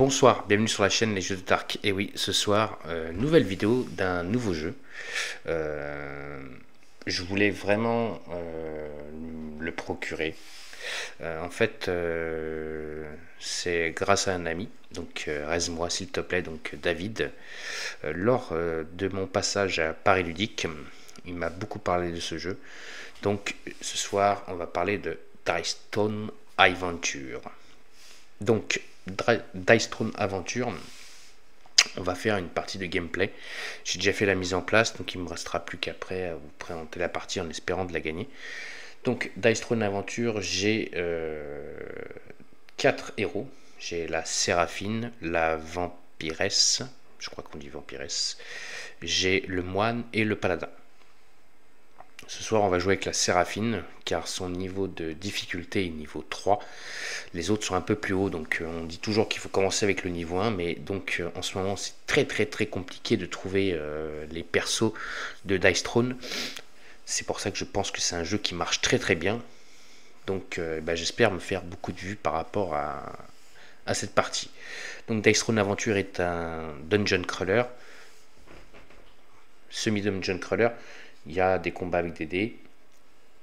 Bonsoir, bienvenue sur la chaîne Les Jeux de Dark. Et oui, ce soir, nouvelle vidéo d'un nouveau jeu. Je voulais vraiment le procurer. En fait, c'est grâce à un ami, donc reste-moi s'il te plaît, donc David. Lors de mon passage à Paris Ludique, il m'a beaucoup parlé de ce jeu. Donc ce soir, on va parler de Dice Throne Adventure. Donc, Dice Throne Adventure, on va faire une partie de gameplay. J'ai déjà fait la mise en place, donc il ne me restera plus qu'après à vous présenter la partie en espérant de la gagner. Donc, Dice Throne Adventure, j'ai 4 héros. J'ai la Séraphine, la Vampiresse, je crois qu'on dit Vampiresse. J'ai le moine et le paladin. Ce soir, on va jouer avec la Séraphine, car son niveau de difficulté est niveau 3. Les autres sont un peu plus hauts, donc on dit toujours qu'il faut commencer avec le niveau 1, mais donc en ce moment, c'est très compliqué de trouver les persos de Dice Throne. C'est pour ça que je pense que c'est un jeu qui marche très bien. Donc j'espère me faire beaucoup de vues par rapport à cette partie. Donc Dice Throne Adventure est un dungeon crawler, semi-dungeon crawler. Il y a des combats avec des dés,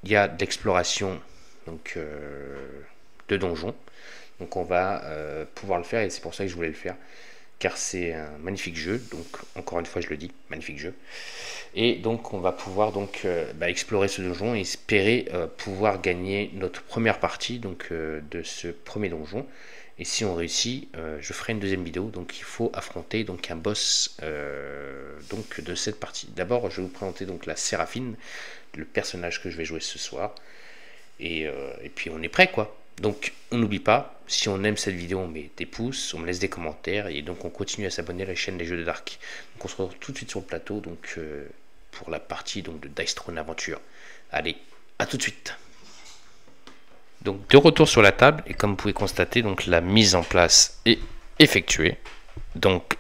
il y a de l'exploration donc de donjons. Donc on va pouvoir le faire et c'est pour ça que je voulais le faire, car c'est un magnifique jeu. Donc encore une fois je le dis, magnifique jeu. Et donc on va pouvoir donc explorer ce donjon et espérer pouvoir gagner notre première partie donc de ce premier donjon. Et si on réussit, je ferai une deuxième vidéo. Donc il faut affronter donc un boss donc de cette partie. D'abord, je vais vous présenter donc la Séraphine, le personnage que je vais jouer ce soir. Et puis on est prêt quoi. Donc on n'oublie pas, si on aime cette vidéo, on met des pouces, on me laisse des commentaires et donc on continue à s'abonner à la chaîne des Jeux de Dark. Donc on se retrouve tout de suite sur le plateau donc pour la partie donc de Dice Throne Adventure. Allez, à tout de suite. Donc de retour sur la table et comme vous pouvez constater donc la mise en place est effectuée. Donc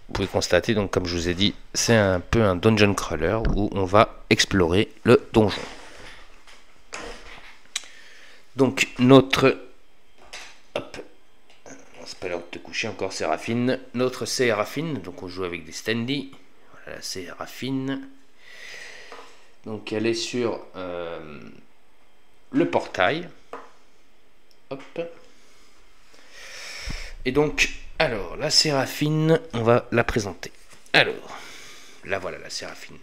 vous pouvez constater donc comme je vous ai dit c'est un peu un dungeon crawler où on va explorer le donjon. Donc notre c'est pas l'heure de te coucher encore Séraphine. Notre Séraphine, donc on joue avec des standees. Voilà la Séraphine. Donc elle est sur le portail. Hop. Et donc, alors, la Séraphine, on va la présenter. Alors, là voilà la Séraphine.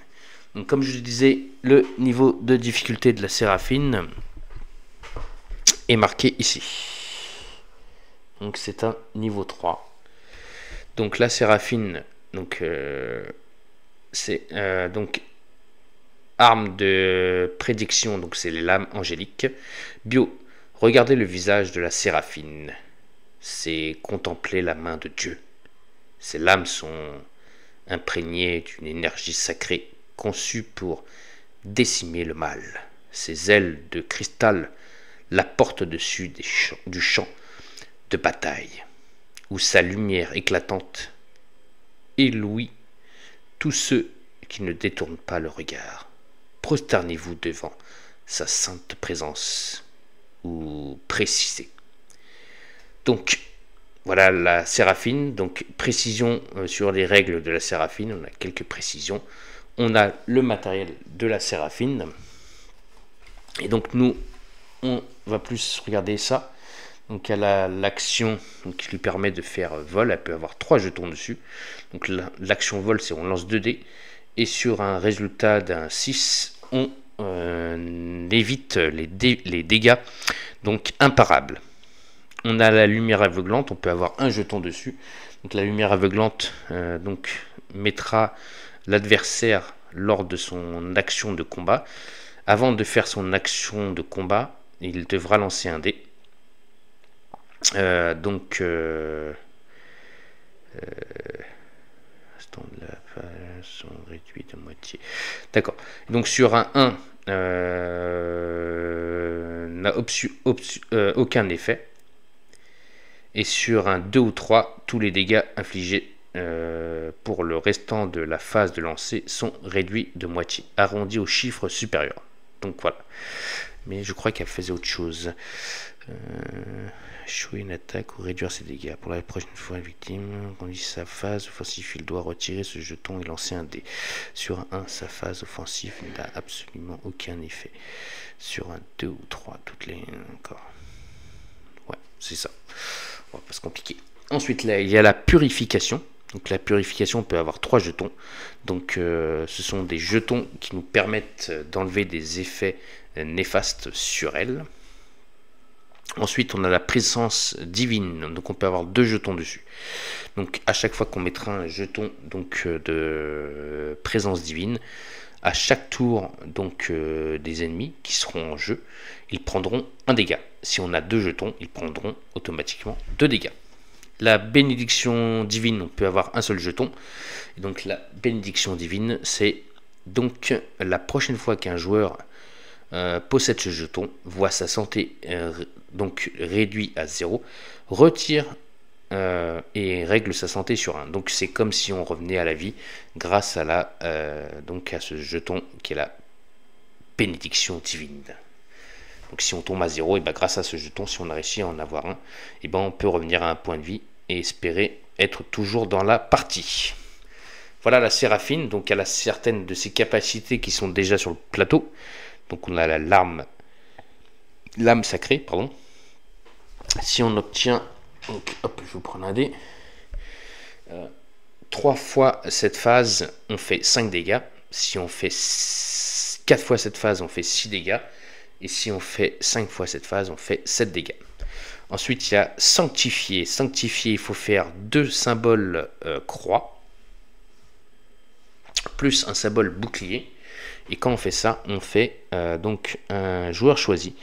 Donc, comme je le disais, le niveau de difficulté de la Séraphine est marqué ici. Donc, c'est un niveau 3. Donc, la Séraphine, donc, c'est donc arme de prédiction, donc c'est les lames angéliques. Bio. Regardez le visage de la Séraphine, c'est contempler la main de Dieu. Ses lames sont imprégnées d'une énergie sacrée conçue pour décimer le mal. Ses ailes de cristal la portent au-dessus du champ de bataille, où sa lumière éclatante éblouit tous ceux qui ne détournent pas le regard. Prosternez-vous devant sa sainte présence. Ou préciser. Donc voilà la Séraphine, donc précision sur les règles de la Séraphine, on a quelques précisions. On a le matériel de la Séraphine. Et donc nous on va plus regarder ça. Donc elle a l'action qui lui permet de faire vol, elle peut avoir 3 jetons dessus. Donc l'action vol c'est on lance 2 dés et sur un résultat d'un 6 on évite les dégâts donc imparables. On a la lumière aveuglante, on peut avoir un jeton dessus. Donc la lumière aveuglante donc mettra l'adversaire lors de son action de combat. Avant de faire son action de combat, il devra lancer un dé. Sont réduits de moitié. D'accord. Donc sur un 1 n'a aucun effet. Et sur un 2 ou 3, tous les dégâts infligés pour le restant de la phase de lancer sont réduits de moitié, arrondis au chiffre supérieur. Donc voilà. mais je crois qu'elle faisait autre chose. Échouer une attaque ou réduire ses dégâts. Pour la prochaine fois, la victime conduit sa phase offensive. Il doit retirer ce jeton et lancer un dé. Sur un, sa phase offensive n'a absolument aucun effet. Sur un 2 ou 3, toutes les... Encore. Ouais, c'est ça. On va pas se compliquer. Ensuite, là, il y a la purification. Donc la purification, on peut avoir 3 jetons. Donc ce sont des jetons qui nous permettent d'enlever des effets néfastes sur elle. Ensuite, on a la présence divine, donc on peut avoir 2 jetons dessus. Donc à chaque fois qu'on mettra un jeton donc, de présence divine, à chaque tour donc des ennemis qui seront en jeu, ils prendront un dégât. Si on a 2 jetons, ils prendront automatiquement 2 dégâts. La bénédiction divine, on peut avoir un seul jeton. Et donc la bénédiction divine, c'est donc la prochaine fois qu'un joueur possède ce jeton, voit sa santé donc réduit à 0, retire et règle sa santé sur 1. Donc c'est comme si on revenait à la vie grâce à la donc à ce jeton qui est la bénédiction divine. Donc si on tombe à 0, et ben grâce à ce jeton, si on a réussi à en avoir un, et ben on peut revenir à un point de vie et espérer être toujours dans la partie. Voilà la Séraphine, donc elle a certaines de ses capacités qui sont déjà sur le plateau. Donc on a la lame sacrée, pardon. Si on obtient, donc hop, je vais vous prendre un dé. 3 fois cette phase, on fait 5 dégâts. Si on fait 4 fois cette phase, on fait 6 dégâts. Et si on fait 5 fois cette phase, on fait 7 dégâts. Ensuite, il y a sanctifié. Sanctifié, il faut faire 2 symboles croix, plus un symbole bouclier. Et quand on fait ça, on fait donc un joueur choisi.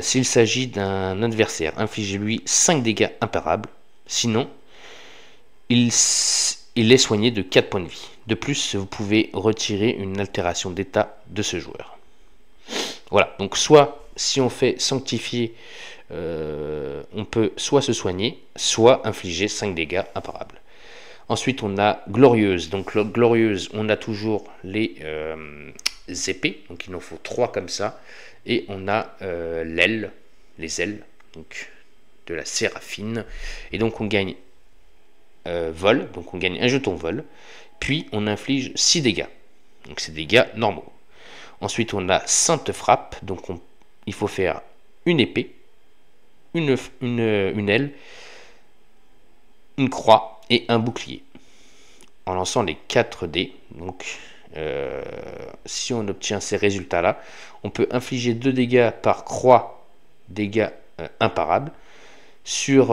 S'il s'agit d'un adversaire, infligez-lui 5 dégâts imparables. Sinon, il est soigné de 4 points de vie. De plus, vous pouvez retirer une altération d'état de ce joueur. Voilà, donc soit si on fait sanctifier, on peut soit se soigner, soit infliger 5 dégâts imparables. Ensuite, on a glorieuse. Donc glorieuse, on a toujours les épées, donc il en faut 3 comme ça. Et on a l'aile, les ailes donc, de la Séraphine. Et donc on gagne vol, donc on gagne un jeton vol. Puis on inflige 6 dégâts. Donc c'est des dégâts normaux. Ensuite, on a sainte frappe, donc il faut faire une épée, une aile, une croix et un bouclier. En lançant les 4 dés, donc si on obtient ces résultats-là, on peut infliger 2 dégâts par croix, dégâts imparables. Sur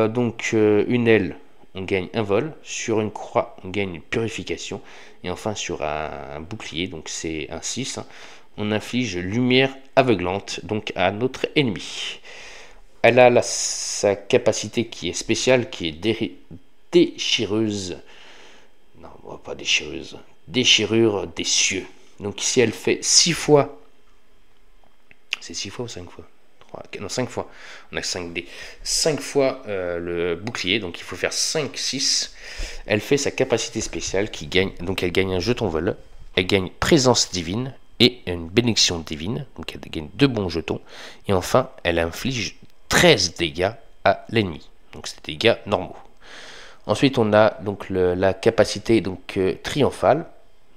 donc une aile, on gagne un vol. Sur une croix, on gagne une purification. Et enfin, sur un bouclier, donc c'est un 6, hein, on inflige lumière aveuglante donc à notre ennemi. Elle a sa capacité qui est spéciale, qui est déchireuse. Non, pas déchireuse. Déchirure des cieux. Donc si elle fait 6 fois, c'est 6 fois ou 5 fois? Non, 5 fois. On a 5 dés. 5 fois le bouclier, donc il faut faire 5, 6. Elle fait sa capacité spéciale qui gagne, donc elle gagne un jeton vol, elle gagne présence divine et une bénédiction divine, donc elle gagne 2 bons jetons. Et enfin, elle inflige 13 dégâts à l'ennemi. Donc c'est des dégâts normaux. Ensuite, on a donc la capacité donc triomphale.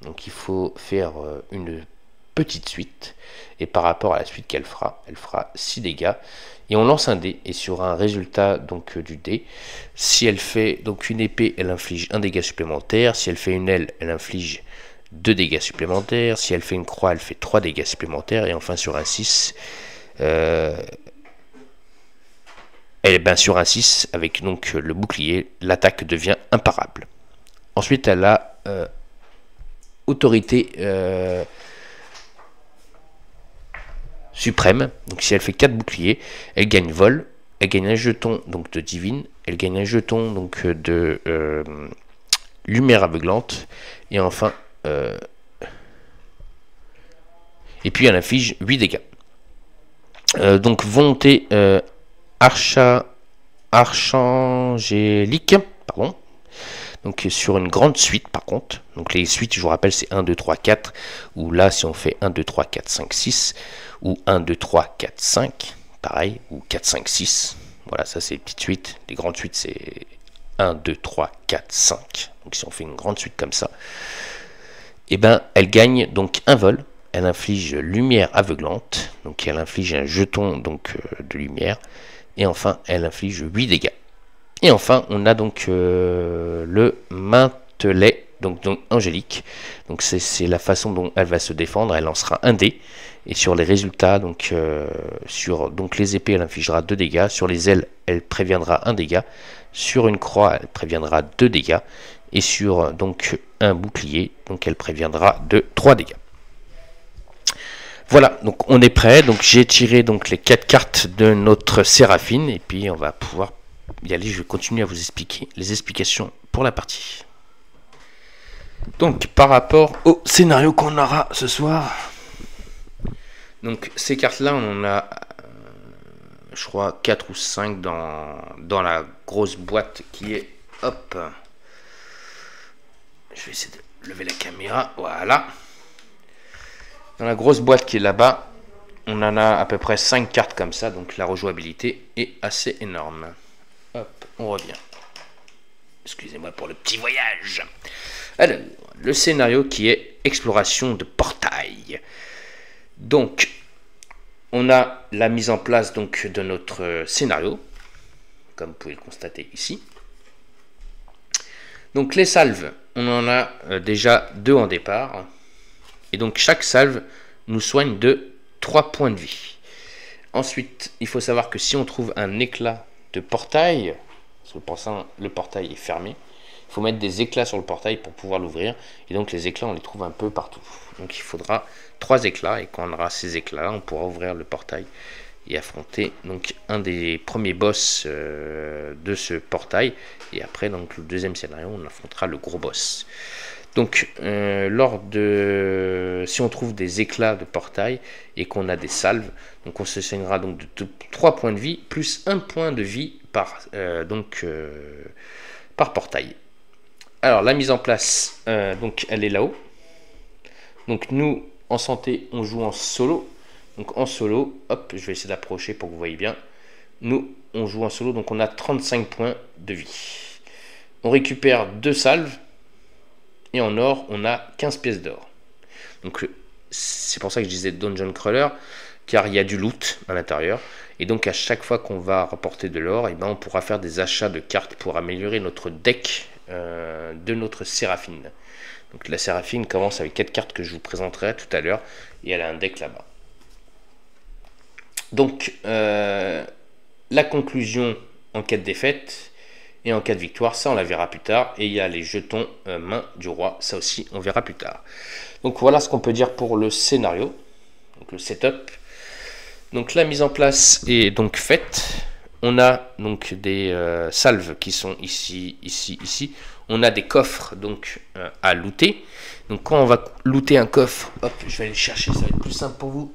Donc il faut faire une petite suite. Et par rapport à la suite qu'elle fera, elle fera 6 dégâts. Et on lance un dé. Et sur un résultat donc du dé, si elle fait donc une épée, elle inflige 1 dégât supplémentaire. Si elle fait une aile, elle inflige 2 dégâts supplémentaires. Si elle fait une croix, elle fait 3 dégâts supplémentaires. Et enfin sur un 6, et bien sur un 6, avec donc le bouclier, l'attaque devient imparable. Ensuite, elle a autorité suprême. Donc si elle fait 4 boucliers, elle gagne vol, elle gagne un jeton donc de divine, elle gagne un jeton donc de lumière aveuglante, et enfin et puis elle inflige 8 dégâts. Donc volonté archangélique, pardon. Donc sur une grande suite par contre, donc les suites je vous rappelle c'est 1, 2, 3, 4, ou là si on fait 1, 2, 3, 4, 5, 6, ou 1, 2, 3, 4, 5, pareil, ou 4, 5, 6, voilà ça c'est les petites suites, les grandes suites c'est 1, 2, 3, 4, 5, donc si on fait une grande suite comme ça, et ben elle gagne donc un vol, elle inflige lumière aveuglante, donc elle inflige un jeton donc de lumière, et enfin elle inflige 8 dégâts. Et enfin, on a donc le Maintelet, donc Angélique. Donc c'est la façon dont elle va se défendre. Elle lancera un dé. Et sur les résultats, donc sur les épées, elle infligera 2 dégâts. Sur les ailes, elle préviendra 1 dégât. Sur une croix, elle préviendra 2 dégâts. Et sur donc un bouclier, donc elle préviendra de 3 dégâts. Voilà, donc on est prêt. Donc j'ai tiré donc les 4 cartes de notre Séraphine. Et puis on va pouvoir y aller, je vais continuer à vous expliquer les explications pour la partie. Donc par rapport au scénario qu'on aura ce soir, donc ces cartes là on en a je crois 4 ou 5 dans la grosse boîte qui est, hop, je vais essayer de lever la caméra, voilà, dans la grosse boîte qui est là-bas on en a à peu près 5 cartes comme ça, donc la rejouabilité est assez énorme. Hop, on revient. Excusez-moi pour le petit voyage. Alors, le scénario qui est exploration de portail. Donc, on a la mise en place donc de notre scénario, comme vous pouvez le constater ici. Donc, les salves, on en a déjà 2 en départ. Et donc, chaque salve nous soigne de 3 points de vie. Ensuite, il faut savoir que si on trouve un éclat de portail, parce que le portail est fermé, il faut mettre des éclats sur le portail pour pouvoir l'ouvrir, et donc les éclats on les trouve un peu partout, donc il faudra 3 éclats, et quand on aura ces éclats on pourra ouvrir le portail et affronter donc un des premiers boss de ce portail, et après donc le deuxième scénario on affrontera le gros boss. Donc, si on trouve des éclats de portail et qu'on a des salves, donc on se soignera donc de 3 points de vie plus 1 point de vie par portail. Alors, la mise en place, donc elle est là-haut. Donc, nous, en santé, on joue en solo. Donc, en solo, hop, je vais essayer d'approcher pour que vous voyez bien. Nous, on joue en solo, donc on a 35 points de vie. On récupère 2 salves. Et en or, on a 15 pièces d'or. Donc, c'est pour ça que je disais Dungeon Crawler, car il y a du loot à l'intérieur. Et donc, à chaque fois qu'on va rapporter de l'or, eh ben, on pourra faire des achats de cartes pour améliorer notre deck de notre Séraphine. Donc, la Séraphine commence avec 4 cartes que je vous présenterai tout à l'heure. Et elle a un deck là-bas. Donc, la conclusion en cas de défaite. Et en cas de victoire, ça on la verra plus tard. Et il y a les jetons main du roi, ça aussi on verra plus tard. Donc voilà ce qu'on peut dire pour le scénario, donc le setup. Donc la mise en place est donc faite. On a donc des salves qui sont ici, ici, ici. On a des coffres donc à looter. Donc quand on va looter un coffre, hop, je vais aller le chercher, ça va être plus simple pour vous.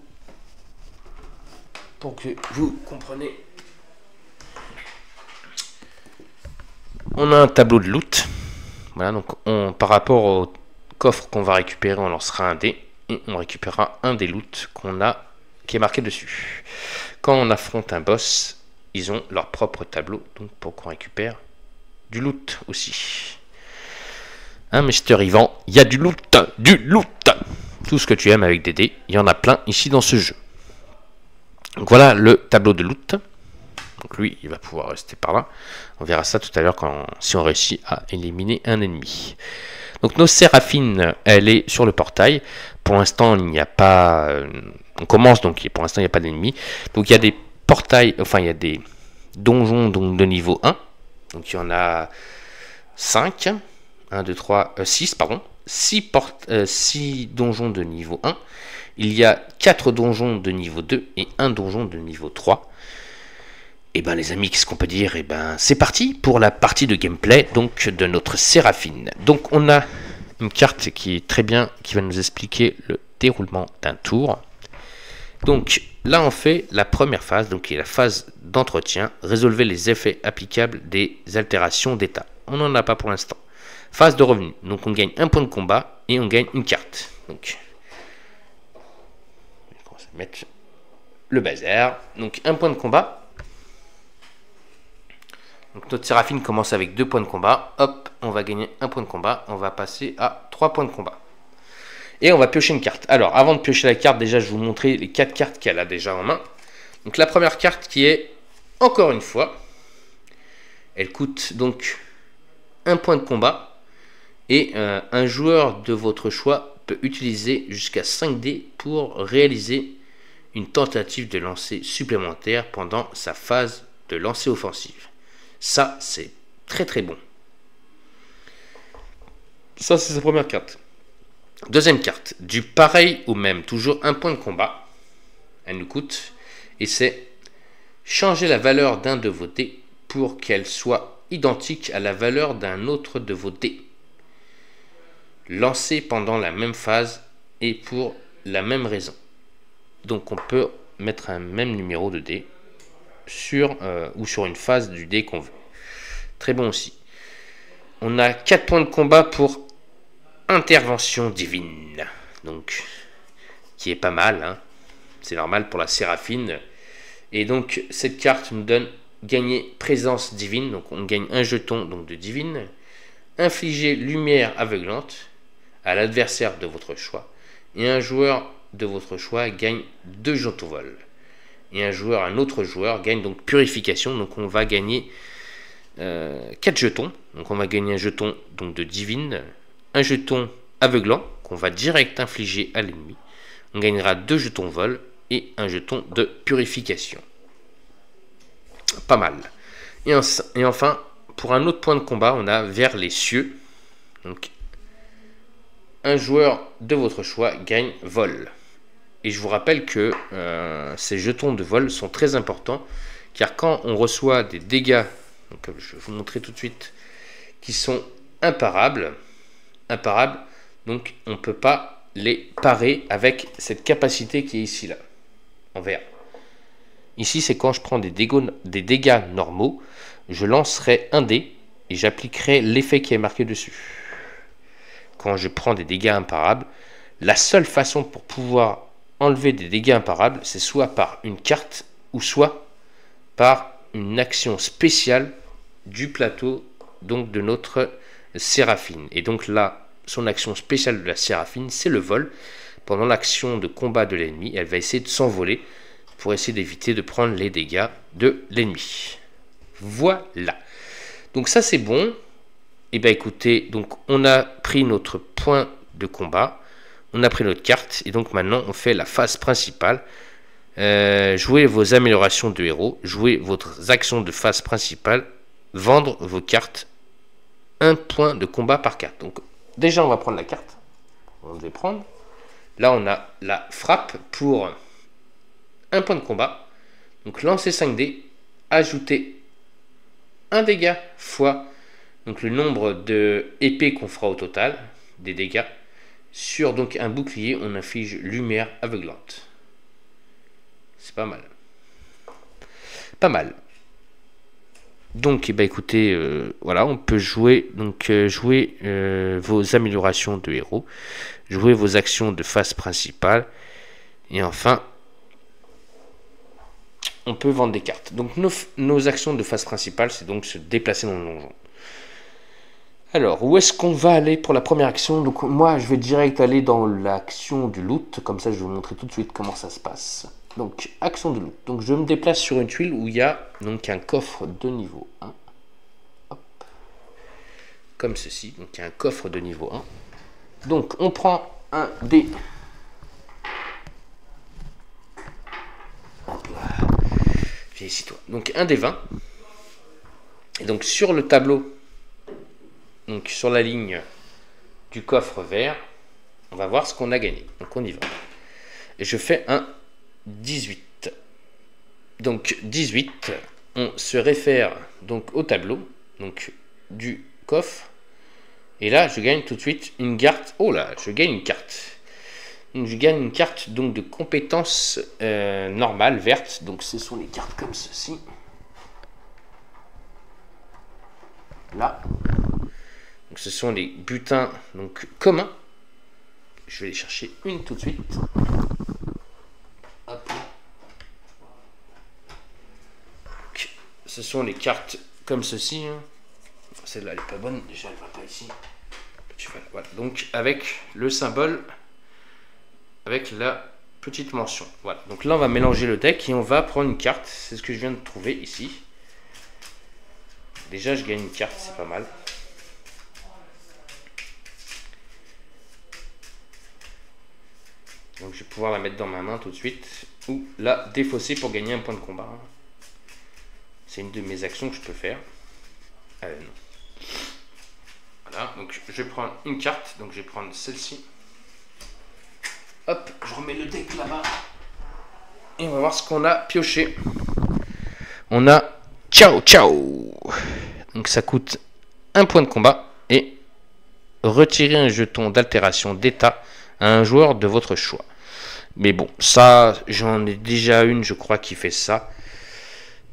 Pour que vous compreniez. On a un tableau de loot. Voilà, donc par rapport au coffre qu'on va récupérer, on lancera un dé et on récupérera un des loots qui est marqué dessus. Quand on affronte un boss, ils ont leur propre tableau, donc pour qu'on récupère du loot aussi. Hein, Mister Yvan, il y a du loot, du loot. Tout ce que tu aimes avec des dés, il y en a plein ici dans ce jeu. Donc voilà le tableau de loot. Donc lui, il va pouvoir rester par là. On verra ça tout à l'heure si on réussit à éliminer un ennemi. Donc nos Séraphines, elle est sur le portail. Pour l'instant, il n'y a pas... on commence, donc pour l'instant, il n'y a pas d'ennemis. Donc il y a des portails, enfin il y a des donjons donc, de niveau 1. Donc il y en a 5. 1, 2, 3, 6, pardon. 6 donjons de niveau 1. Il y a 4 donjons de niveau 2 et 1 donjon de niveau 3. Et ben les amis, qu'est-ce qu'on peut dire? Et ben c'est parti pour la partie de gameplay donc de notre Séraphine. Donc on a une carte qui est très bien, qui va nous expliquer le déroulement d'un tour. Donc là on fait la première phase, donc qui est la phase d'entretien. Résolvez les effets applicables des altérations d'état. On n'en a pas pour l'instant. phase de revenu. Donc on gagne un point de combat et on gagne une carte. Donc on va mettre le bazar. Donc un point de combat. Donc notre Séraphine commence avec 2 points de combat. Hop, on va gagner un point de combat. On va passer à 3 points de combat. Et on va piocher une carte. Alors avant de piocher la carte, déjà je vais vous montrer les 4 cartes qu'elle a déjà en main. Donc la première carte qui est, encore une fois, elle coûte donc un point de combat. Et un joueur de votre choix peut utiliser jusqu'à 5 dés pour réaliser une tentative de lancer supplémentaire pendant sa phase de lancer offensive. Ça, c'est très très bon. Ça, c'est sa première carte. Deuxième carte, du pareil au même, toujours un point de combat. Elle nous coûte. Et c'est changer la valeur d'un de vos dés pour qu'elle soit identique à la valeur d'un autre de vos dés. Lancé pendant la même phase et pour la même raison. Donc on peut mettre un même numéro de dé sur une phase du dé qu'on veut. Très bon aussi. On a 4 points de combat pour intervention divine. Donc qui est pas mal, hein. C'est normal pour la Séraphine. Et donc cette carte nous donne gagner présence divine. Donc on gagne un jeton donc de divine. Infliger lumière aveuglante à l'adversaire de votre choix. Et un joueur de votre choix gagne 2 jetons vol. Et un autre joueur gagne donc purification. Donc on va gagner 4 jetons. Donc on va gagner un jeton donc de divine, un jeton aveuglant qu'on va direct infliger à l'ennemi. On gagnera 2 jetons vol et un jeton de purification. Pas mal. Et enfin, pour un autre point de combat, on a vers les cieux. Donc un joueur de votre choix gagne vol. Et je vous rappelle que ces jetons de vol sont très importants, car quand on reçoit des dégâts, donc je vais vous montrer tout de suite, qui sont imparables, donc on ne peut pas les parer avec cette capacité qui est ici là, en vert. Ici c'est quand je prends des dégâts normaux, je lancerai un dé et j'appliquerai l'effet qui est marqué dessus. Quand je prends des dégâts imparables, la seule façon pour pouvoir enlever des dégâts imparables, c'est soit par une carte ou soit par une action spéciale du plateau donc de notre Séraphine. Et donc là, son action spéciale de la Séraphine, c'est le vol. Pendant l'action de combat de l'ennemi, elle va essayer de s'envoler pour essayer d'éviter de prendre les dégâts de l'ennemi. Voilà. Donc ça c'est bon. Et bien écoutez, donc on a pris notre point de combat, on a pris notre carte, et donc maintenant on fait la phase principale. Jouez vos améliorations de héros, jouez votre action de phase principale, vendre vos cartes, un point de combat par carte. Donc déjà on va prendre la carte, on va les prendre. Là on a la frappe pour un point de combat, donc lancer 5 dés, ajouter un dégât fois donc le nombre de épées qu'on fera au total, des dégâts, sur donc un bouclier, on inflige lumière aveuglante. C'est pas mal. Pas mal. Donc, écoutez, voilà, on peut jouer, vos améliorations de héros, jouer vos actions de phase principale, et enfin, on peut vendre des cartes. Donc, nos actions de phase principale, c'est donc se déplacer dans le donjon. Alors, où est-ce qu'on va aller pour la première action? Donc moi, je vais direct aller dans l'action du loot. Comme ça, je vais vous montrer tout de suite comment ça se passe. Donc, action de loot. Donc, je me déplace sur une tuile où il y a donc un coffre de niveau 1. Hop. Comme ceci. Donc, il y a un coffre de niveau 1. Donc, on prend un dé. Hop là. Viens ici, toi. Donc, un dé 20. Et donc, sur le tableau... Donc sur la ligne du coffre vert, on va voir ce qu'on a gagné. Donc on y va. Et je fais un 18. Donc 18, on se réfère donc au tableau donc du coffre. Et là, je gagne tout de suite une carte. Oh là, je gagne une carte. Donc je gagne une carte donc de compétence normale, verte. Donc ce sont les cartes comme ceci. Là. Donc Donc ce sont les butins donc, communs. Je vais aller chercher une tout de suite. Hop. Donc, ce sont les cartes comme ceci. Hein. Celle-là, elle n'est pas bonne. Déjà, elle ne va pas ici. Voilà. Donc avec le symbole, avec la petite mention. Voilà. Donc là, on va mélanger le deck et on va prendre une carte. C'est ce que je viens de trouver ici. Déjà, je gagne une carte, c'est pas mal. Donc je vais pouvoir la mettre dans ma main tout de suite ou la défausser pour gagner un point de combat. C'est une de mes actions que je peux faire. Non. Voilà, donc je vais prendre une carte, donc je vais prendre celle-ci. Hop, je remets le deck là-bas. Et on va voir ce qu'on a pioché. On a Ciao Ciao. Donc ça coûte un point de combat et retirer un jeton d'altération d'état à un joueur de votre choix. Mais bon, ça, j'en ai déjà une, je crois, qui fait ça.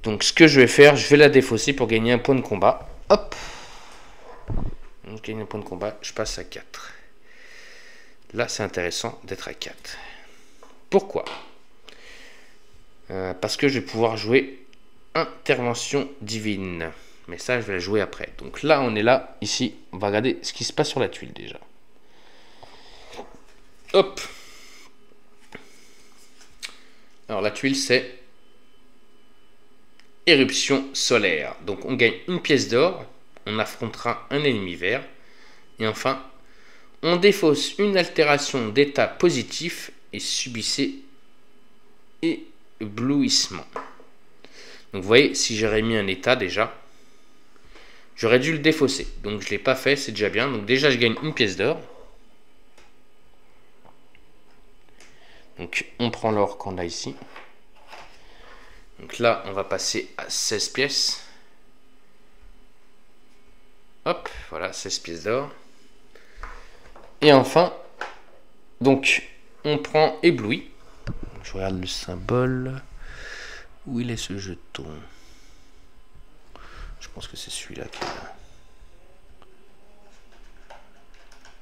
Donc ce que je vais faire, je vais la défausser pour gagner un point de combat. Hop. Donc gagner un point de combat, je passe à 4. Là, c'est intéressant d'être à 4. Pourquoi ? Parce que je vais pouvoir jouer Intervention divine. Mais ça, je vais la jouer après. Donc là, on est là, ici. On va regarder ce qui se passe sur la tuile déjà. Hop. Alors la tuile, c'est éruption solaire. Donc on gagne une pièce d'or. On affrontera un ennemi vert. Et enfin, on défausse une altération d'état positif et subissez éblouissement. Donc vous voyez, si j'aurais mis un état déjà, j'aurais dû le défausser. Donc je ne l'ai pas fait, c'est déjà bien. Donc déjà, je gagne une pièce d'or. Donc on prend l'or qu'on a ici. Donc là, on va passer à 16 pièces. Hop, voilà, 16 pièces d'or. Et enfin, donc, on prend ébloui. Je regarde le symbole. Où il est ce jeton? Je pense que c'est celui-là qui est là.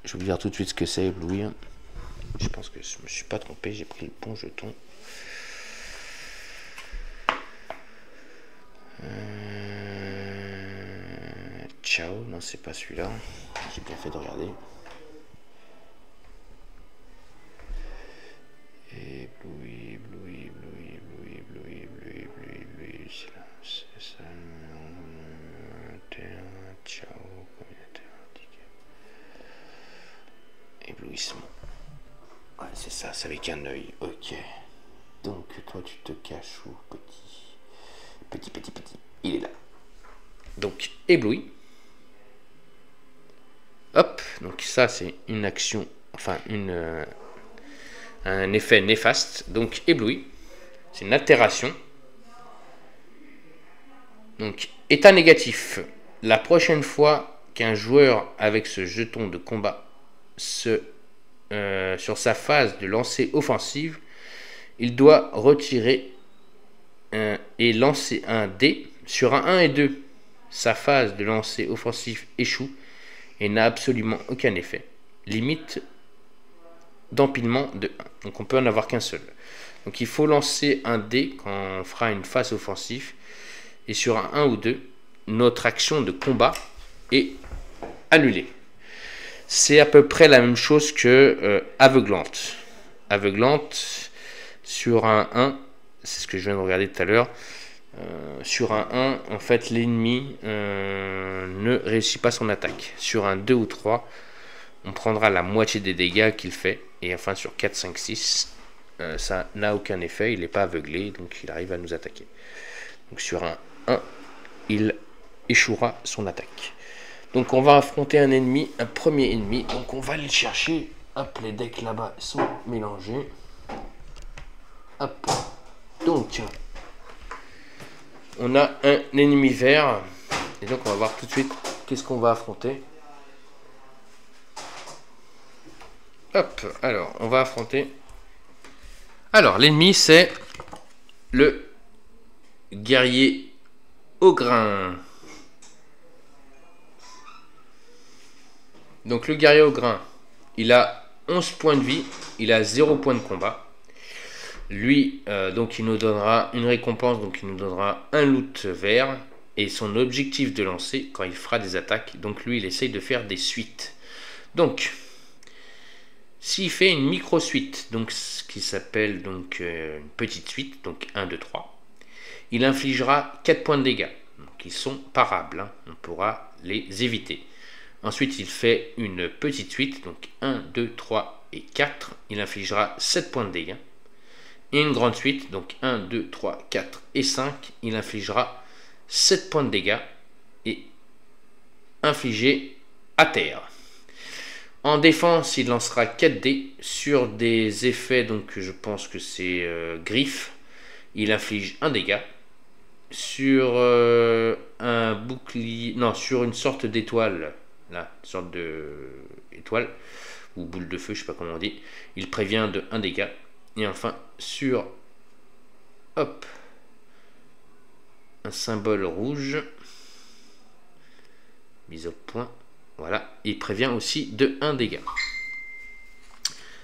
Je vais vous dire tout de suite ce que c'est, ébloui. Je pense que je me suis pas trompé, j'ai pris le bon jeton. Ciao, non c'est pas celui-là. J'ai bien fait de regarder. Ébloui, ébloui, ébloui, ébloui, ébloui, ébloui, ébloui, ébloui. C'est ça. Ciao, éblouissement. Ouais, c'est ça, c'est avec un œil. Ok. Donc, toi, tu te caches où, petit? Petit, petit, petit. Il est là. Donc, ébloui. Hop. Donc, ça, c'est une action. Enfin, un effet néfaste. Donc, ébloui. C'est une altération. Donc, état négatif. La prochaine fois qu'un joueur avec ce jeton de combat sur sa phase de lancer offensive, il doit retirer et lancer un dé sur un 1 et 2. Sa phase de lancer offensif échoue et n'a absolument aucun effet. Limite d'empilement de 1. Donc on peut en avoir qu'un seul. Donc il faut lancer un dé quand on fera une phase offensive. Et sur un 1 ou 2, notre action de combat est annulée. C'est à peu près la même chose que aveuglante. Aveuglante, sur un 1, c'est ce que je viens de regarder tout à l'heure. Sur un 1, en fait, l'ennemi ne réussit pas son attaque. Sur un 2 ou 3, on prendra la moitié des dégâts qu'il fait. Et enfin, sur 4, 5, 6, ça n'a aucun effet. Il n'est pas aveuglé, donc il arrive à nous attaquer. Donc sur un 1, il échouera son attaque. Donc on va affronter un ennemi, un premier ennemi. Donc on va aller le chercher. Hop, les decks là-bas sont mélangés. Hop. Donc, on a un ennemi vert. Et donc on va voir tout de suite qu'est-ce qu'on va affronter. Hop, alors on va affronter. Alors l'ennemi c'est le guerrier au grain. Donc le guerrier au grain, il a 11 points de vie, il a 0 points de combat. Lui, donc il nous donnera une récompense, donc il nous donnera un loot vert. Et son objectif de lancer, quand il fera des attaques, donc lui il essaye de faire des suites. Donc, s'il fait une micro-suite, donc ce qui s'appelle donc une petite suite, donc 1, 2, 3, il infligera 4 points de dégâts. Donc ils sont parables, hein, on pourra les éviter. Ensuite, il fait une petite suite, donc 1, 2, 3 et 4, il infligera 7 points de dégâts. Et une grande suite, donc 1, 2, 3, 4 et 5, il infligera 7 points de dégâts et infligés à terre. En défense, il lancera 4 dés sur des effets, donc je pense que c'est griffes. Il inflige un dégât. Sur un bouclier, non, sur une sorte d'étoile, là, une sorte de étoile, ou boule de feu, je sais pas comment on dit, il prévient de 1 dégât. Et enfin, sur, hop, un symbole rouge, mise au point, voilà, il prévient aussi de 1 dégât.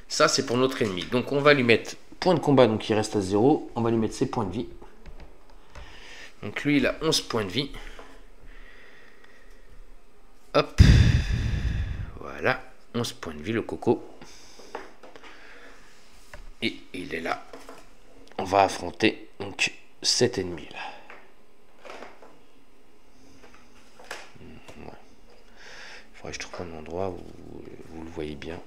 Ça, c'est pour notre ennemi. Donc, on va lui mettre point de combat, donc il reste à 0. On va lui mettre ses points de vie. Donc, lui, il a 11 points de vie. Hop. Voilà. 11 points de vie, le coco. Et il est là. On va affronter donc cet ennemi-là. Ouais. Il faudrait que je trouve un endroit où vous le voyez bien.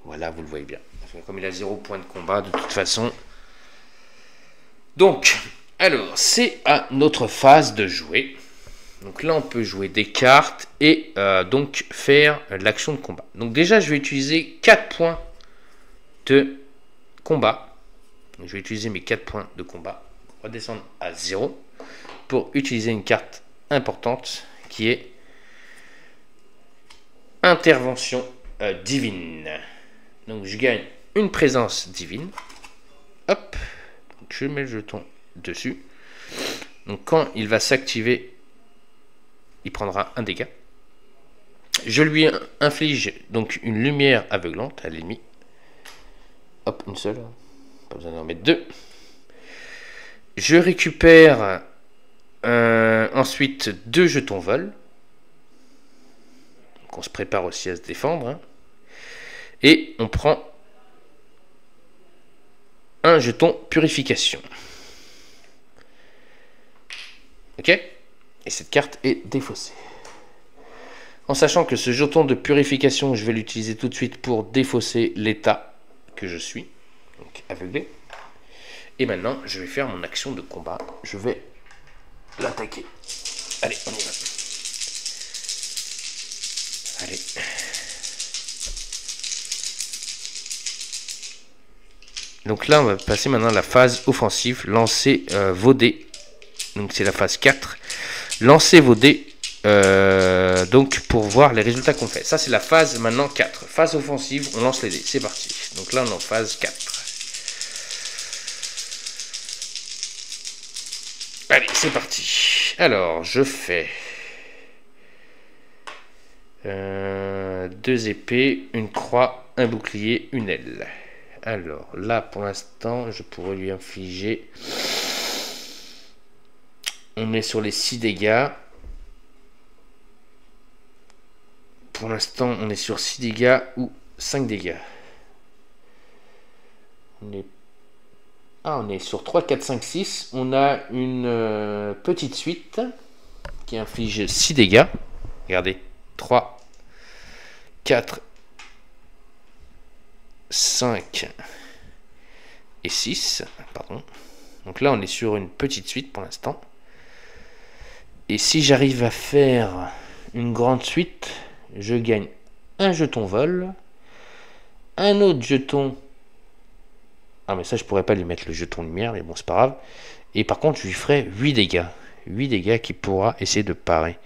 Voilà, vous le voyez bien. Comme il a 0 point de combat, de toute façon. Donc, alors, c'est à notre phase de jouer. Donc là, on peut jouer des cartes et donc faire l'action de combat. Donc déjà, je vais utiliser 4 points de combat. Donc, je vais utiliser mes 4 points de combat. Redescendre à 0 pour utiliser une carte importante qui est intervention divine. Donc je gagne une présence divine. Hop. Donc, je mets le jeton dessus. Donc quand il va s'activer, il prendra un dégât. Je lui inflige donc une lumière aveuglante à l'ennemi. Hop, une seule. Pas besoin d'en mettre 2. Je récupère ensuite 2 jetons vol. Donc on se prépare aussi à se défendre. Hein. Et on prend un jeton purification. Ok? Et cette carte est défaussée. En sachant que ce jeton de purification, je vais l'utiliser tout de suite pour défausser l'état que je suis. Donc aveuglé. Et maintenant, je vais faire mon action de combat. Je vais l'attaquer. Allez, on y va. Allez. Donc là, on va passer maintenant à la phase offensive. Lancer vos dés. Donc c'est la phase 4. Lancez vos dés donc pour voir les résultats qu'on fait. Ça, c'est la phase maintenant 4. Phase offensive, on lance les dés. C'est parti. Donc là, on est en phase 4. Allez, c'est parti. Alors, je fais 2 épées, une croix, un bouclier, une aile. Alors, là, pour l'instant, je pourrais lui infliger... On est sur les 6 dégâts. Pour l'instant, on est sur 6 dégâts ou 5 dégâts. On est sur 3, 4, 5, 6. On a une petite suite qui inflige 6 dégâts. Regardez. 3, 4, 5 et 6. Pardon. Donc là, on est sur une petite suite pour l'instant. Et si j'arrive à faire une grande suite, je gagne un jeton vol, un autre jeton... Ah mais ça je pourrais pas lui mettre le jeton lumière, mais bon c'est pas grave. Et par contre je lui ferai 8 dégâts. 8 dégâts qu'il pourra essayer de parer.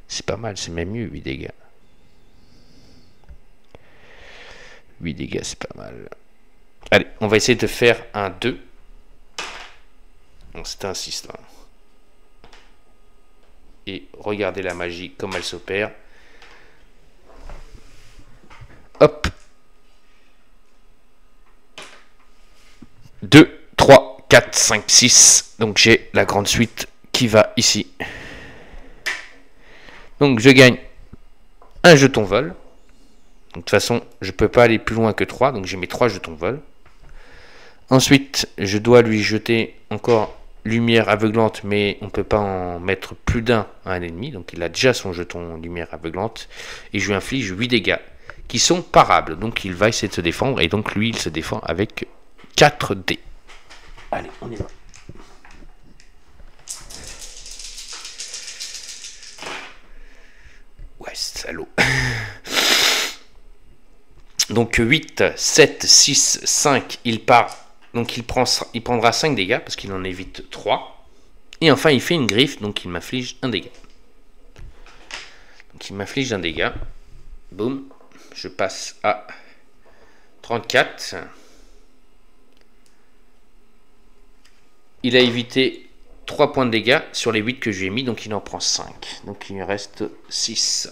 C'est pas mal, c'est même mieux 8 dégâts. 8 dégâts c'est pas mal. Allez, on va essayer de faire un 2. Donc c'est un 6 là. Et regardez la magie comme elle s'opère. 3, 4, 5, 6. Donc j'ai la grande suite qui va ici. Donc je gagne un jeton vol. Donc, de toute façon, je ne peux pas aller plus loin que 3. Donc j'ai mes 3 jetons vol. Ensuite, je dois lui jeter encore lumière aveuglante, mais on ne peut pas en mettre plus d'un à un ennemi. Donc il a déjà son jeton lumière aveuglante. Et je lui inflige 8 dégâts qui sont parables. Donc il va essayer de se défendre. Et donc lui, il se défend avec 4 dés. Allez, on y va. Ouais, salaud. Donc 8, 7, 6, 5, il part. Donc il prendra 5 dégâts parce qu'il en évite 3. Et enfin il fait une griffe, donc il m'inflige un dégât. Donc il m'inflige un dégât. Boum. Je passe à 34. Il a évité 3 points de dégâts sur les 8 que je lui ai mis, donc il en prend 5. Donc il lui reste 6.